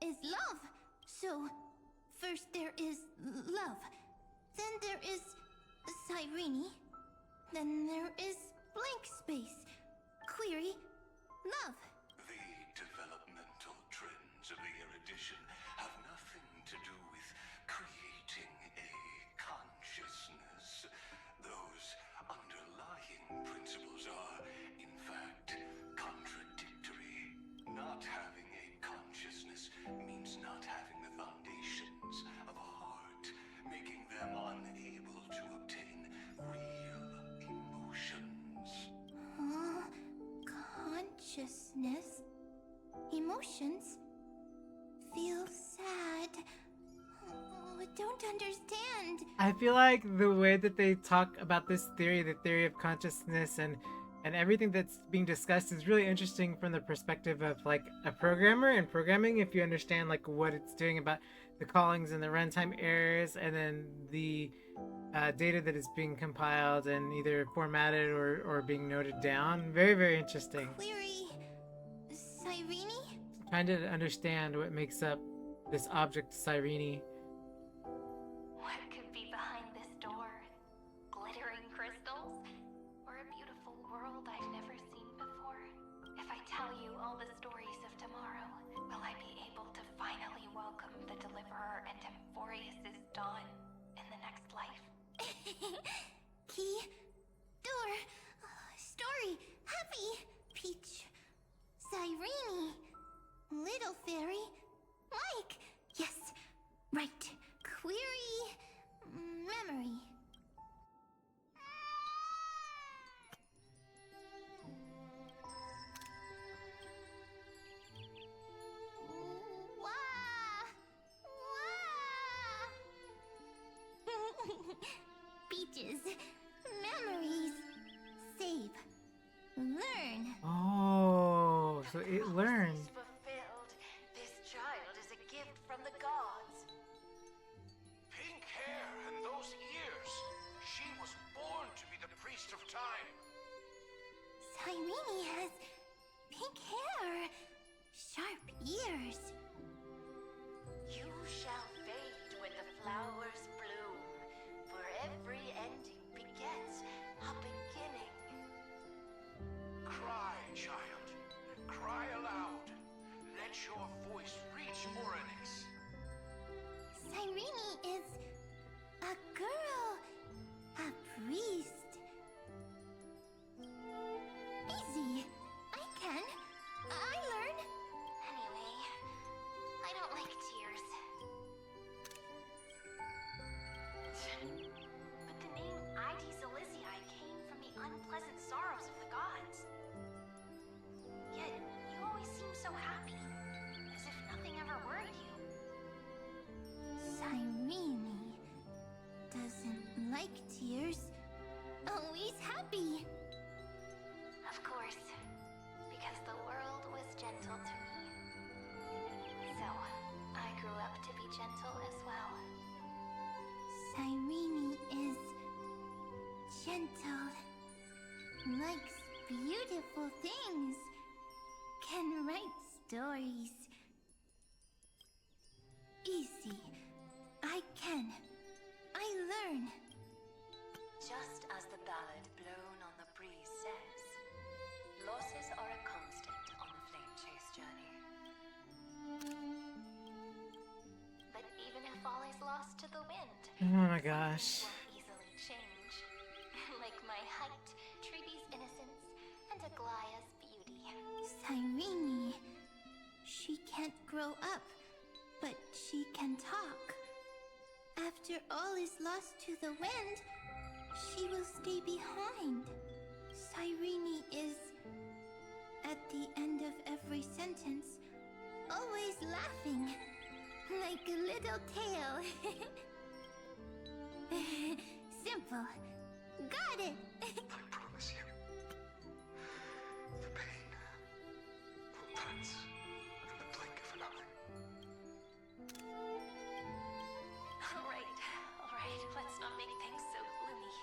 S1: is love. So, first there is love, then there is Cyrene, then there is blank space, query, love.
S9: The developmental trends of the erudition have nothing to do with creating a consciousness. Those underlying principles are, in fact, contradictory. Not having a consciousness means not having the foundations of a heart, making them unable to obtain real emotions.
S1: Consciousness, emotions, feel sad. Oh, don't understand.
S2: I feel like the way that they talk about this theory, the theory of consciousness and everything that's being discussed is really interesting from the perspective of like a programmer and programming, if you understand like what it's doing about the callings and the runtime errors, and then the data that is being compiled and either formatted or being noted down. Very, very interesting.
S1: Query, Cyrene?
S2: Trying to understand what makes up this object Cyrene.
S3: What could be behind this door? Glittering crystals? Or a beautiful world I've never seen before? If I tell you all the stories of tomorrow, will I be able to finally welcome the Deliverer and Amphoreus' dawn in the next life?
S1: Key, door, story, happy, peach, Cyrene, little fairy, like, yes, right, query, memory. Peaches, memories, save, learn.
S2: Oh, so it learned.
S7: Fulfilled. This child is a gift from the gods.
S9: Pink hair and those ears. She was born to be the priest of time.
S1: Cyrene has pink hair, sharp ears.
S7: You shall fade when the flowers bloom, for every ending begets a beginning.
S9: Cry, child. Cry aloud. Let your voice reach Oryx.
S1: Cyrene is a girl, a priest. Easy. I can. I learn.
S3: Anyway, I don't like tears. But the name Id Zelizii came from the unpleasant sorrows of the gods. Yet, you always seem so happy, as if nothing ever worried you.
S1: Cyrene doesn't like tears. Always happy.
S3: Of course, because the world was gentle to me. So, I grew up to be gentle as well.
S1: Cyrene is gentle, likes beautiful things, can write stories. Easy. I can. I learn.
S20: Just as the ballad blown on the breeze says, losses are a constant on the flame chase journey.
S3: But even if all is lost to the wind,
S2: Oh my gosh.
S3: won't easily change. Like my height, Treaty's innocence, and Aglaya's beauty.
S1: Cyrene. She can't grow up, but she can talk. After all is lost to the wind, she will stay behind. Cyrene is, at the end of every sentence, always laughing, like a little tail. Simple. Got it.
S9: I promise you, the pain will pass in the blink of an eye.
S3: Alright, let's not make things so gloomy.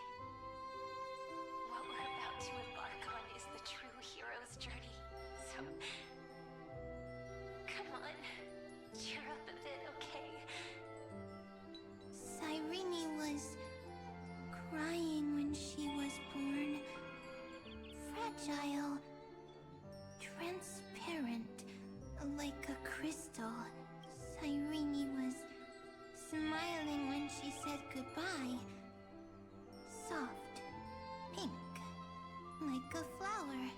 S3: What we're about to embark on is the true hero's journey. So,
S21: crystal. Cyrene was smiling when she said goodbye. Soft, pink, like a flower.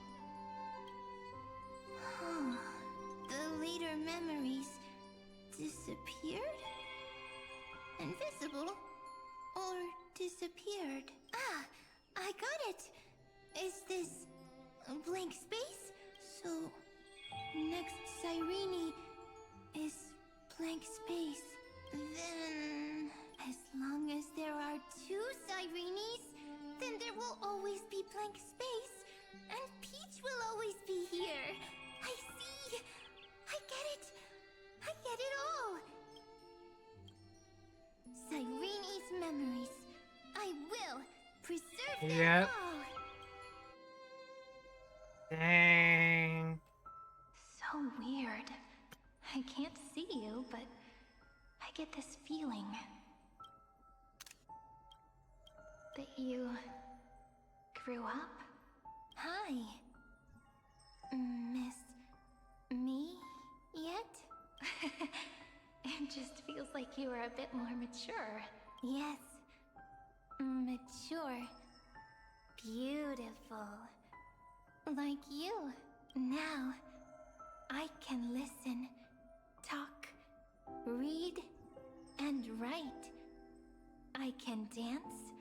S21: The later memories disappeared? Invisible? Or disappeared? Ah, I got it! Is this a blank space? So, next Cyrene is blank space. Then, as long as there are two Cyrenes, then there will always be blank space, and Peach will always be here. I see! I get it! I get it all! Cyrene's memories. I will preserve them all!
S2: Dang.
S1: So weird. I can't see you, but I get this feeling that you grew up.
S21: Hi. Miss me yet?
S1: It just feels like you are a bit more mature.
S21: Yes. Mature. Beautiful. Like you. Now, I can listen, talk, read, and write. I can dance.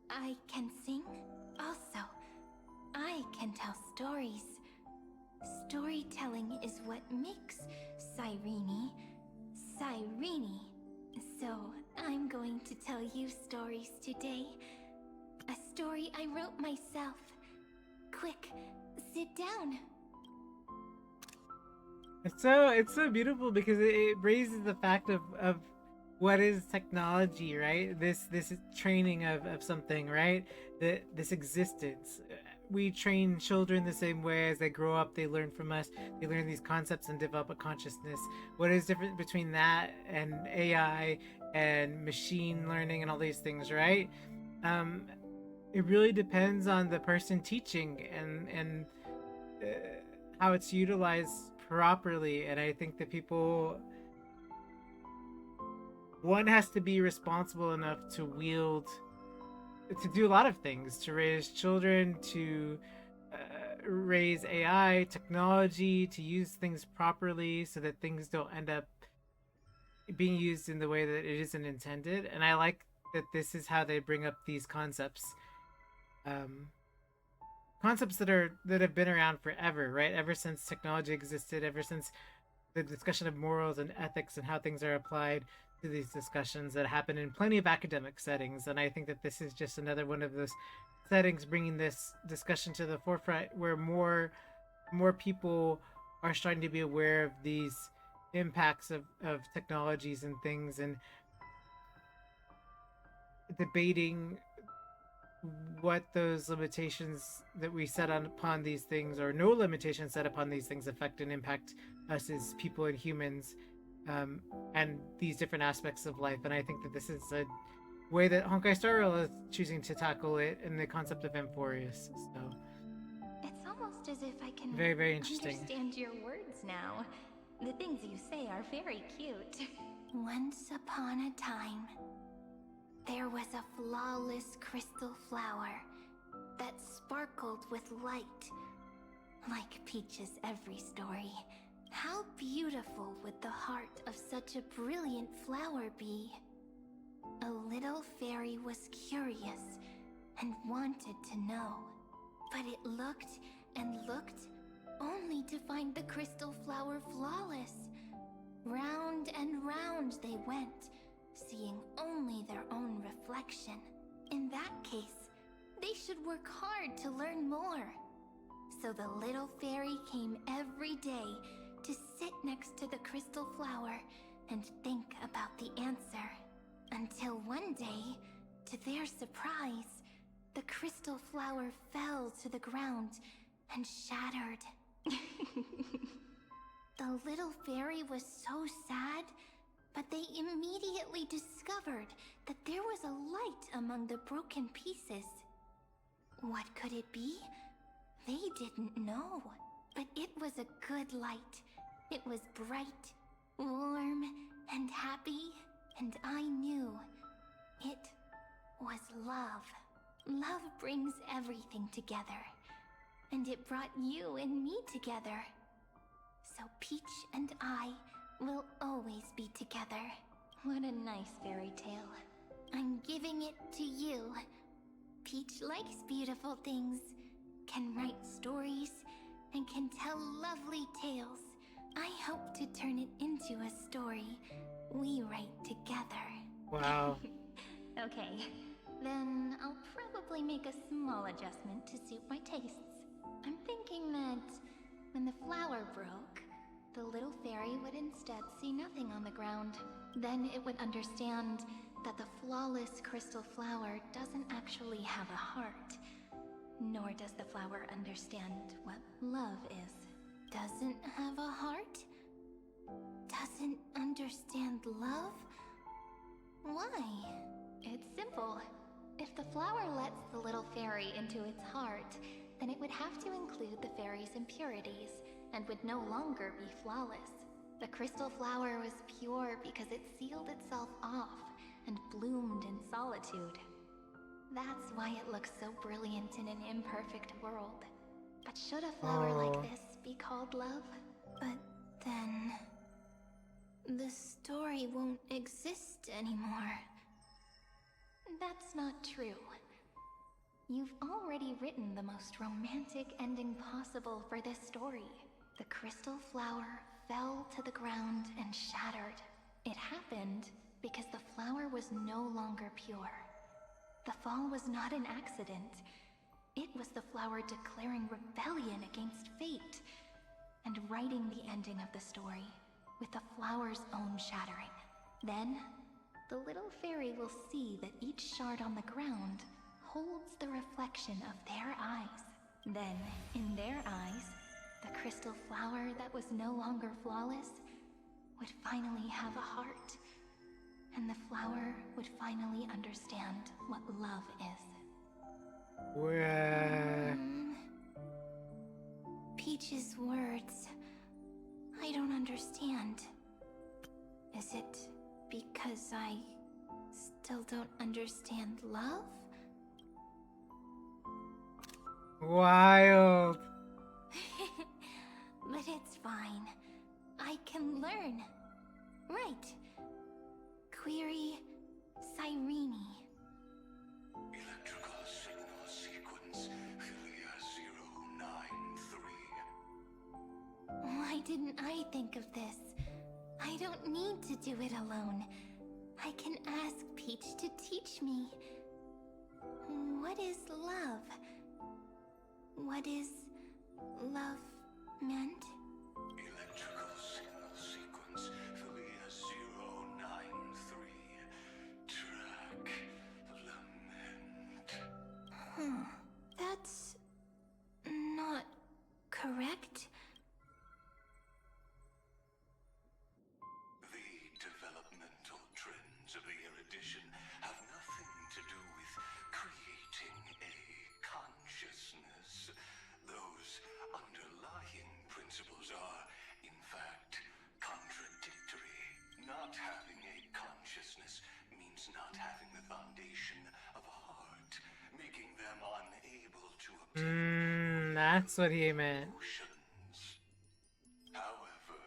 S21: I can sing. Also, I can tell stories. Storytelling is what makes Cyrene, Cyrene. So, I'm going to tell you stories today. A story I wrote myself. Quick, sit down.
S2: It's so beautiful because it raises the fact of what is technology, right? This training of something, right? This existence. We train children the same way. As they grow up, they learn from us. They learn these concepts and develop a consciousness. What is different between that and AI and machine learning and all these things, right? It really depends on the person teaching and how it's utilized properly. And I think that one has to be responsible enough to do a lot of things, to raise children, to raise AI, technology, to use things properly so that things don't end up being used in the way that it isn't intended. And I like that this is how they bring up these concepts. Concepts that have been around forever, right? Ever since technology existed, ever since the discussion of morals and ethics and how things are applied to these discussions that happen in plenty of academic settings. And I think that this is just another one of those settings bringing this discussion to the forefront, where more people are starting to be aware of these impacts of technologies and things, and debating what those limitations that we set upon these things, or no limitations set upon these things, affect and impact us as people and humans, and these different aspects of life. And I think that this is a way that Honkai Star Rail is choosing to tackle it in the concept of Amphoreus. So
S1: it's almost as if I can
S2: very, very interesting.
S1: Understand your words now. The things you say are very cute.
S21: Once upon a time, there was a flawless crystal flower that sparkled with light. Like Peach's every story, how beautiful would the heart of such a brilliant flower be? A little fairy was curious and wanted to know, but it looked and looked only to find the crystal flower flawless. Round and round they went, seeing only their own reflection. In that case, they should work hard to learn more. So the little fairy came every day to sit next to the crystal flower and think about the answer. Until one day, to their surprise, the crystal flower fell to the ground and shattered. The little fairy was so sad, but they immediately discovered that there was a light among the broken pieces. What could it be? They didn't know, but it was a good light, It was bright, warm, and happy, and I knew it was love. Love brings everything together, and it brought you and me together. So Peach and I will always be together. What a nice fairy tale. I'm giving it to you. Peach likes beautiful things, can write stories, and can tell lovely tales. I hope to turn it into a story we write together.
S2: Wow.
S21: Okay, then I'll probably make a small adjustment to suit my tastes. I'm thinking that when the flower broke, the little fairy would instead see nothing on the ground. Then it would understand that the flawless crystal flower doesn't actually have a heart. Nor does the flower understand what love is. Doesn't have a heart? Doesn't understand love? Why? It's simple. If the flower lets the little fairy into its heart, then it would have to include the fairy's impurities, and would no longer be flawless. The crystal flower was pure because it sealed itself off and bloomed in solitude. That's why it looks so brilliant in an imperfect world. But should a flower like this be called love? But then... the story won't exist anymore. That's not true. You've already written the most romantic ending possible for this story. The crystal flower fell to the ground and shattered. It happened because the flower was no longer pure. The fall was not an accident. It was the flower declaring rebellion against fate, and writing the ending of the story with the flower's own shattering. Then, the little fairy will see that each shard on the ground holds the reflection of their eyes. Then, in their eyes, the crystal flower that was no longer flawless would finally have a heart, and the flower would finally understand what love is. Peach's words, I don't understand. Is it because I still don't understand love?
S2: Wild.
S21: But it's fine. I can learn. Right. Query Cyrene.
S9: Electrical signal sequence Philia 093.
S21: Why didn't I think of this? I don't need to do it alone. I can ask Peach to teach me. What is love? What is love meant?
S9: Electrical signal sequence Philia 093. Track lament.
S21: That's not correct.
S9: The developmental trends of the erudition have nothing to do with creating a consciousness. Those underlying principles are, in fact, contradictory. Not having a consciousness means not having the foundation of a heart, making them unable to obtain
S2: That's what he meant.
S9: emotions. However,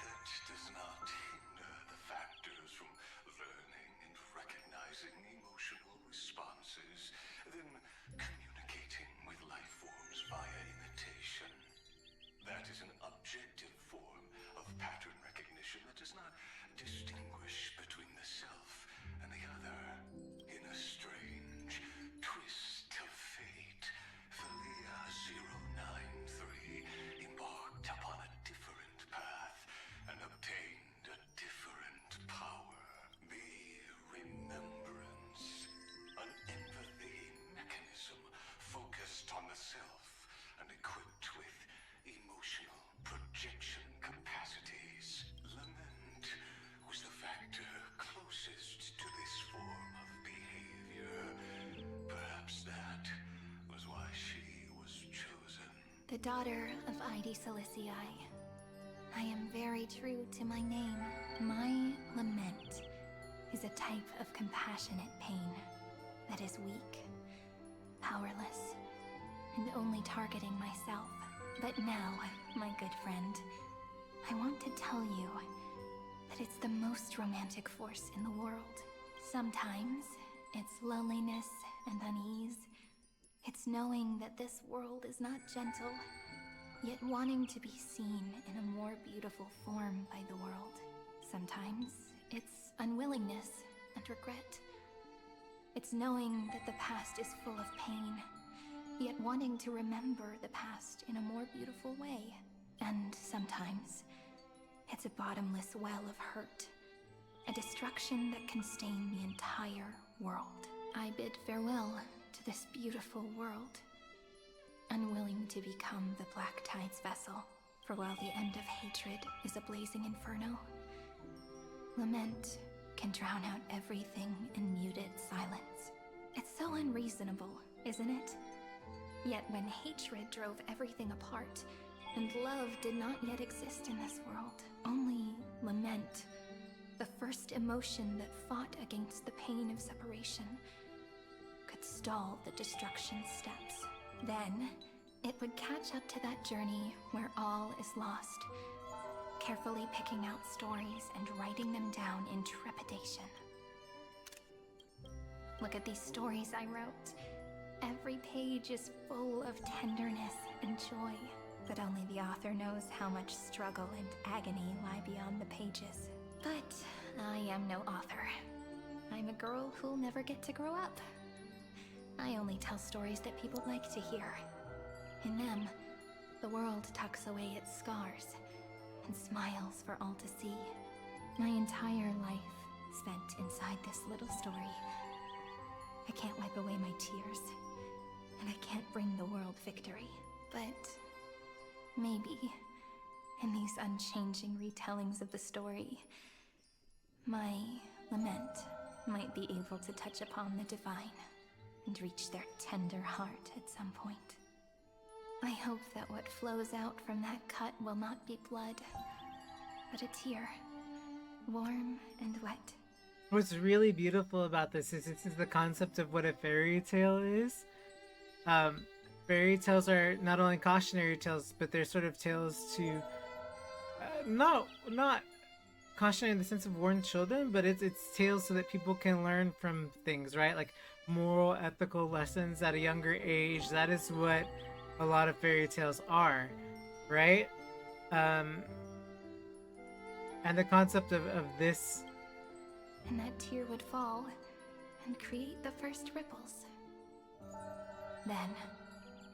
S9: that does not hinder the factors from learning and recognizing emotional responses, then communicating with life forms via imitation. That is an objective form of pattern recognition that does not distinguish between the self and the other. In a strange twist of fate, Philia 093 embarked upon a different path and obtained a different power. The Remembrance, an empathy mechanism focused on the self and equipped with emotional projection capacities. Lament was the factor closest to this form of behavior. Perhaps that was why she was chosen.
S21: The daughter of Id Silicii.
S1: I am very true to my name. My lament is a type of compassionate pain that is weak, powerless, and only targeting myself. But now, my good friend, I want to tell you that it's the most romantic force in the world. Sometimes, it's loneliness and unease. It's knowing that this world is not gentle, yet wanting to be seen in a more beautiful form by the world. Sometimes, it's unwillingness and regret. It's knowing that the past is full of pain, yet wanting to remember the past in a more beautiful way. And sometimes, it's a bottomless well of hurt, a destruction that can stain the entire world. I bid farewell to this beautiful world, unwilling to become the Black Tide's vessel, for while the end of hatred is a blazing inferno, lament can drown out everything in muted silence. It's so unreasonable, isn't it? Yet when hatred drove everything apart, and love did not yet exist in this world, only lament, the first emotion that fought against the pain of separation, could stall the destruction steps. Then, it would catch up to that journey where all is lost, carefully picking out stories and writing them down in trepidation. Look at these stories I wrote. Every page is full of tenderness and joy, but only the author knows how much struggle and agony lie beyond the pages. But I am no author. I'm a girl who'll never get to grow up. I only tell stories that people like to hear. In them, the world tucks away its scars and smiles for all to see. My entire life spent inside this little story. I can't wipe away my tears, and I can't bring the world victory. But maybe, in these unchanging retellings of the story, my lament might be able to touch upon the divine and reach their tender heart at some point. I hope that what flows out from that cut will not be blood, but a tear, warm and wet.
S2: What's really beautiful about this is the concept of what a fairy tale is. Fairy tales are not only cautionary tales, but they're sort of tales to not cautionary in the sense of warn children, but it's tales so that people can learn from things, right? Like moral, ethical lessons at a younger age. That is what a lot of fairy tales are, right? And the concept of this.
S1: And that tear would fall and create the first ripples. Then,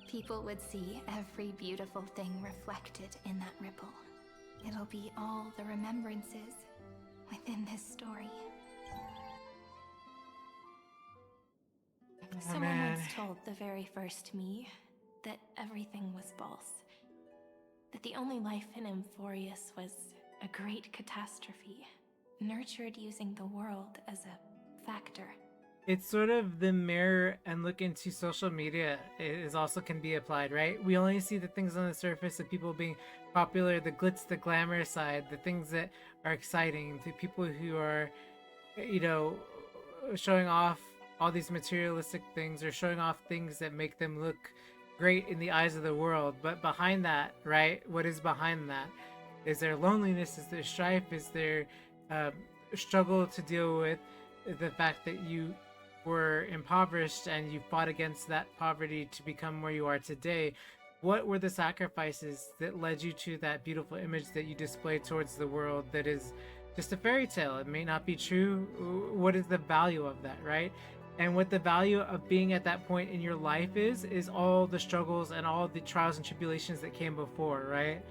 S1: people would see every beautiful thing reflected in that ripple. It'll be all the remembrances within this story. Someone once told the very first me that everything was false. That the only life in Amphoreus was a great catastrophe, nurtured using the world as a factor.
S2: It's sort of the mirror and look into social media is also can be applied, right? We only see the things on the surface of people being popular, the glitz, the glamour side, the things that are exciting, the people who are, showing off all these materialistic things or showing off things that make them look great in the eyes of the world. But behind that, right? What is behind that? Is there loneliness? Is there strife? Is there struggle to deal with the fact that you were impoverished and you fought against that poverty to become where you are today? What were the sacrifices that led you to that beautiful image that you display towards the world that is just a fairy tale? It may not be true. What is the value of that, right? And what the value of being at that point in your life is all the struggles and all the trials and tribulations that came before, right?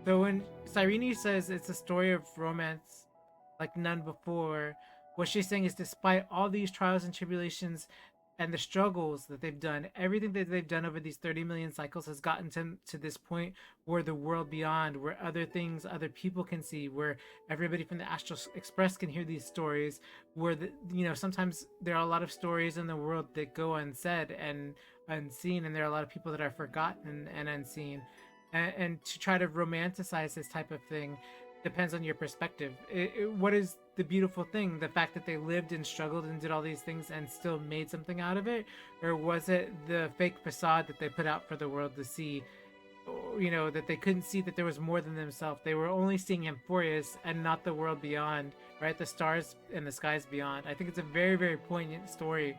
S2: So when Cyrene says it's a story of romance like none before, what she's saying is despite all these trials and tribulations and the struggles that they've done, everything that they've done over these 30 million cycles has gotten to this point where the world beyond, where other things, other people can see, where everybody from the Astral Express can hear these stories, where sometimes there are a lot of stories in the world that go unsaid and unseen, and there are a lot of people that are forgotten and unseen. and to try to romanticize this type of thing depends on your perspective. What is the beautiful thing? The fact that they lived and struggled and did all these things and still made something out of it? Or was it the fake facade that they put out for the world to see? You know, that they couldn't see that there was more than themselves. They were only seeing Amphoreus and not the world beyond, right? The stars and the skies beyond. I think it's a very, very poignant story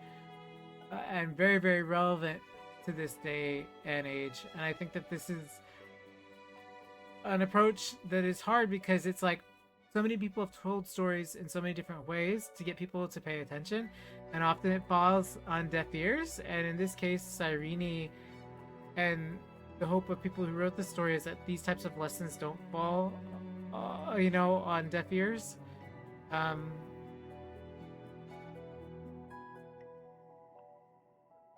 S2: and very, very relevant to this day and age. And I think that this is an approach that is hard because it's like so many people have told stories in so many different ways to get people to pay attention, and often it falls on deaf ears. And in this case, Cyrene, and the hope of people who wrote the story is that these types of lessons don't fall, on deaf ears.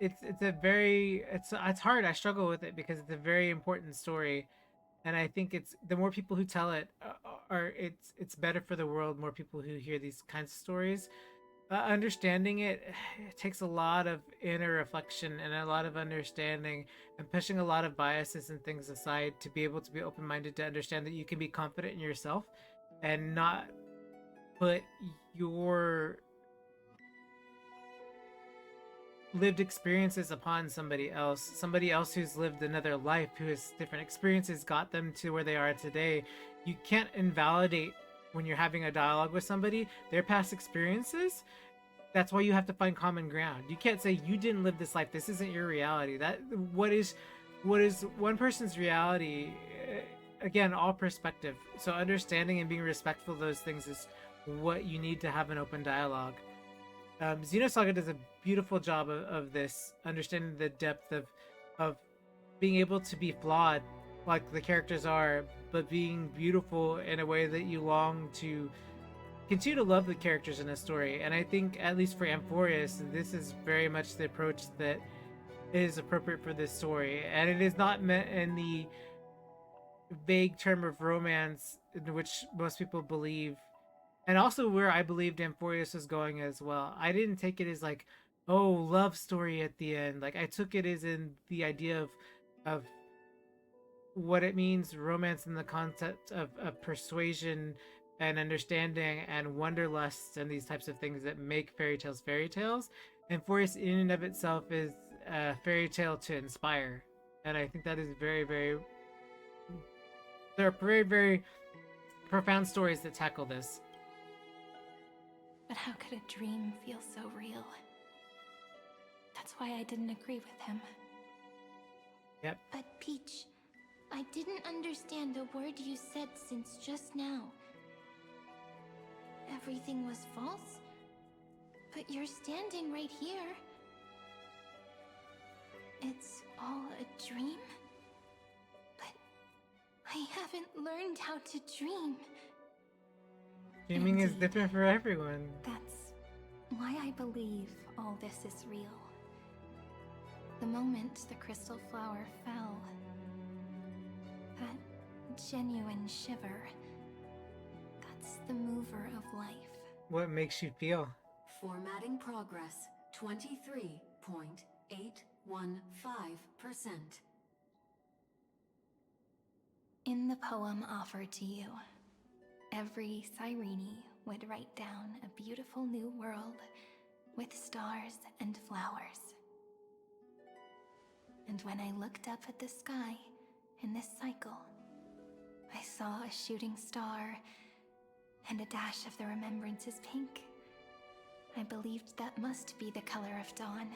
S2: It's hard. I struggle with it because it's a very important story, and I think it's the more people who tell it, it's better for the world. More people who hear these kinds of stories, understanding it takes a lot of inner reflection and a lot of understanding and pushing a lot of biases and things aside to be able to be open-minded, to understand that you can be confident in yourself and not put your lived experiences upon somebody else who's lived another life, who has different experiences, got them to where they are today. You can't invalidate, when you're having a dialogue with somebody, their past experiences. That's why you have to find common ground. You can't say you didn't live this life, this isn't your reality. That what is one person's reality, again, all perspective. So understanding and being respectful of those things is what you need to have an open dialogue. Xenosaga does a beautiful job of this, understanding the depth of being able to be flawed like the characters are, but being beautiful in a way that you long to continue to love the characters in a story. And I think, at least for Amphoreus, this is very much the approach that is appropriate for this story. And it is not meant in the vague term of romance in which most people believe, and also where I believed Amphoreus was going as well. I didn't take it as like, oh, love story at the end. Like, I took it as in the idea of what it means, romance, in the concept of persuasion and understanding and wanderlust and these types of things that make fairy tales fairy tales. Amphoreus in and of itself is a fairy tale to inspire. And I think that is very, very... There are very, very profound stories that tackle this.
S1: But how could a dream feel so real? That's why I didn't agree with him.
S2: Yep.
S21: But Peach, I didn't understand a word you said since just now. Everything was false? But you're standing right here. It's all a dream? But I haven't learned how to dream.
S2: Dreaming is different for everyone.
S1: That's why I believe all this is real. The moment the crystal flower fell, that genuine shiver, that's the mover of life.
S2: What makes you feel?
S19: Formatting progress 23.815%.
S1: In the poem offered to you, every Cyrene would write down a beautiful new world with stars and flowers. And when I looked up at the sky in this cycle, I saw a shooting star and a dash of the remembrance's pink. I believed that must be the color of dawn.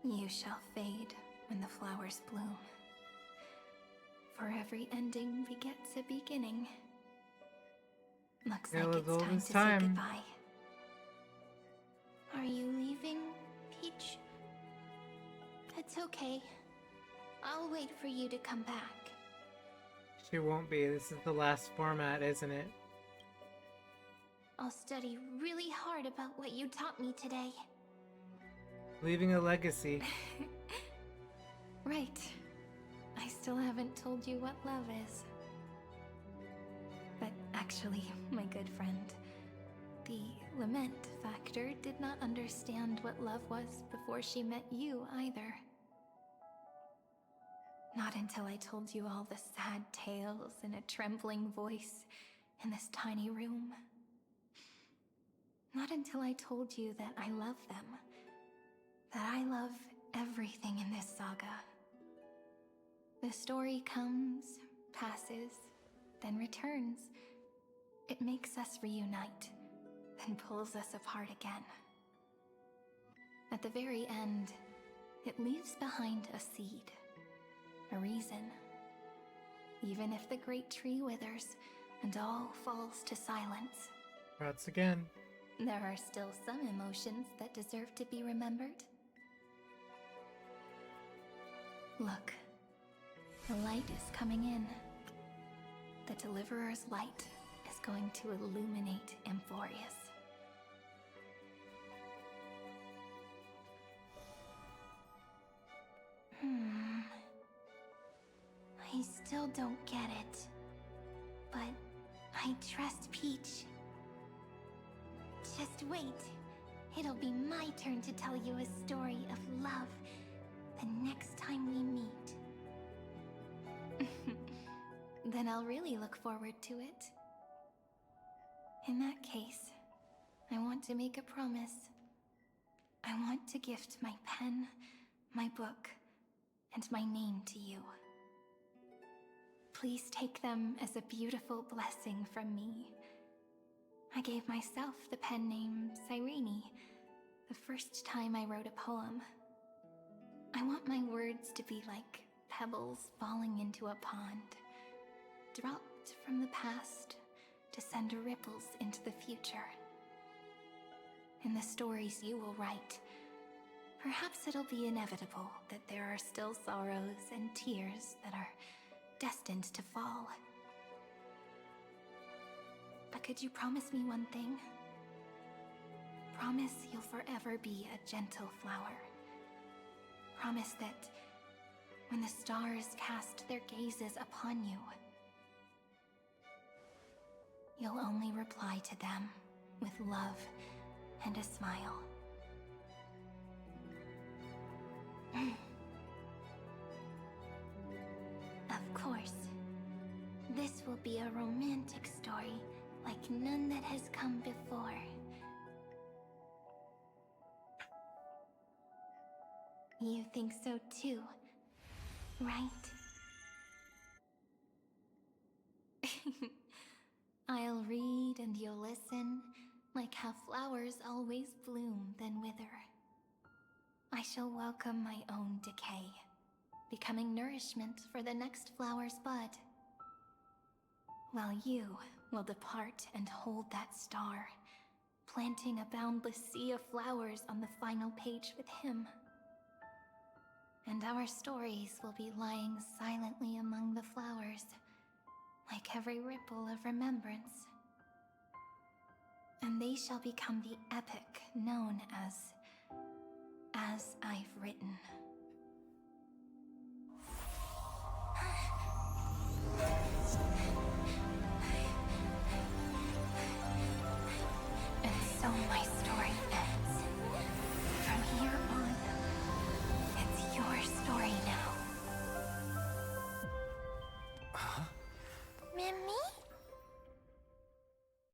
S1: You shall fade when the flowers bloom. For every ending begets a beginning. Looks like it's time to say goodbye. Are you leaving, Peach? It's okay. I'll wait for you to come back.
S2: She won't be. This is the last format, isn't it?
S21: I'll study really hard about what you taught me today.
S2: Leaving a legacy.
S1: Right. I still haven't told you what love is. But actually, my good friend, the lament factor did not understand what love was before she met you either. Not until I told you all the sad tales in a trembling voice in this tiny room. Not until I told you that I love them. That I love everything in this saga. The story comes, passes, then returns. It makes us reunite, then pulls us apart again. At the very end, it leaves behind a seed, a reason. Even if the great tree withers and all falls to silence.
S2: Rats again.
S1: There are still some emotions that deserve to be remembered. Look, the light is coming in. The Deliverer's light is going to illuminate Amphoreus. I still don't get it. But I trust Peach. Just wait. It'll be my turn to tell you a story of love the next time we meet. Then I'll really look forward to it. In that case, I want to make a promise. I want to gift my pen, my book, and my name to you. Please take them as a beautiful blessing from me. I gave myself the pen name Cyrene the first time I wrote a poem. I want my words to be like pebbles falling into a pond, dropped from the past to send ripples into the future. In the stories you will write, perhaps it'll be inevitable that there are still sorrows and tears that are destined to fall. But could you promise me one thing? Promise you'll forever be a gentle flower. Promise that when the stars cast their gazes upon you, you'll only reply to them with love and a smile. Of course, this will be a romantic story like none that has come before. You think so too, right? I'll read and you'll listen, like how flowers always bloom then wither. I shall welcome my own decay, becoming nourishment for the next flower's bud. While you will depart and hold that star, planting a boundless sea of flowers on the final page with him. And our stories will be lying silently among the flowers, like every ripple of remembrance. And they shall become the epic known as I've Written.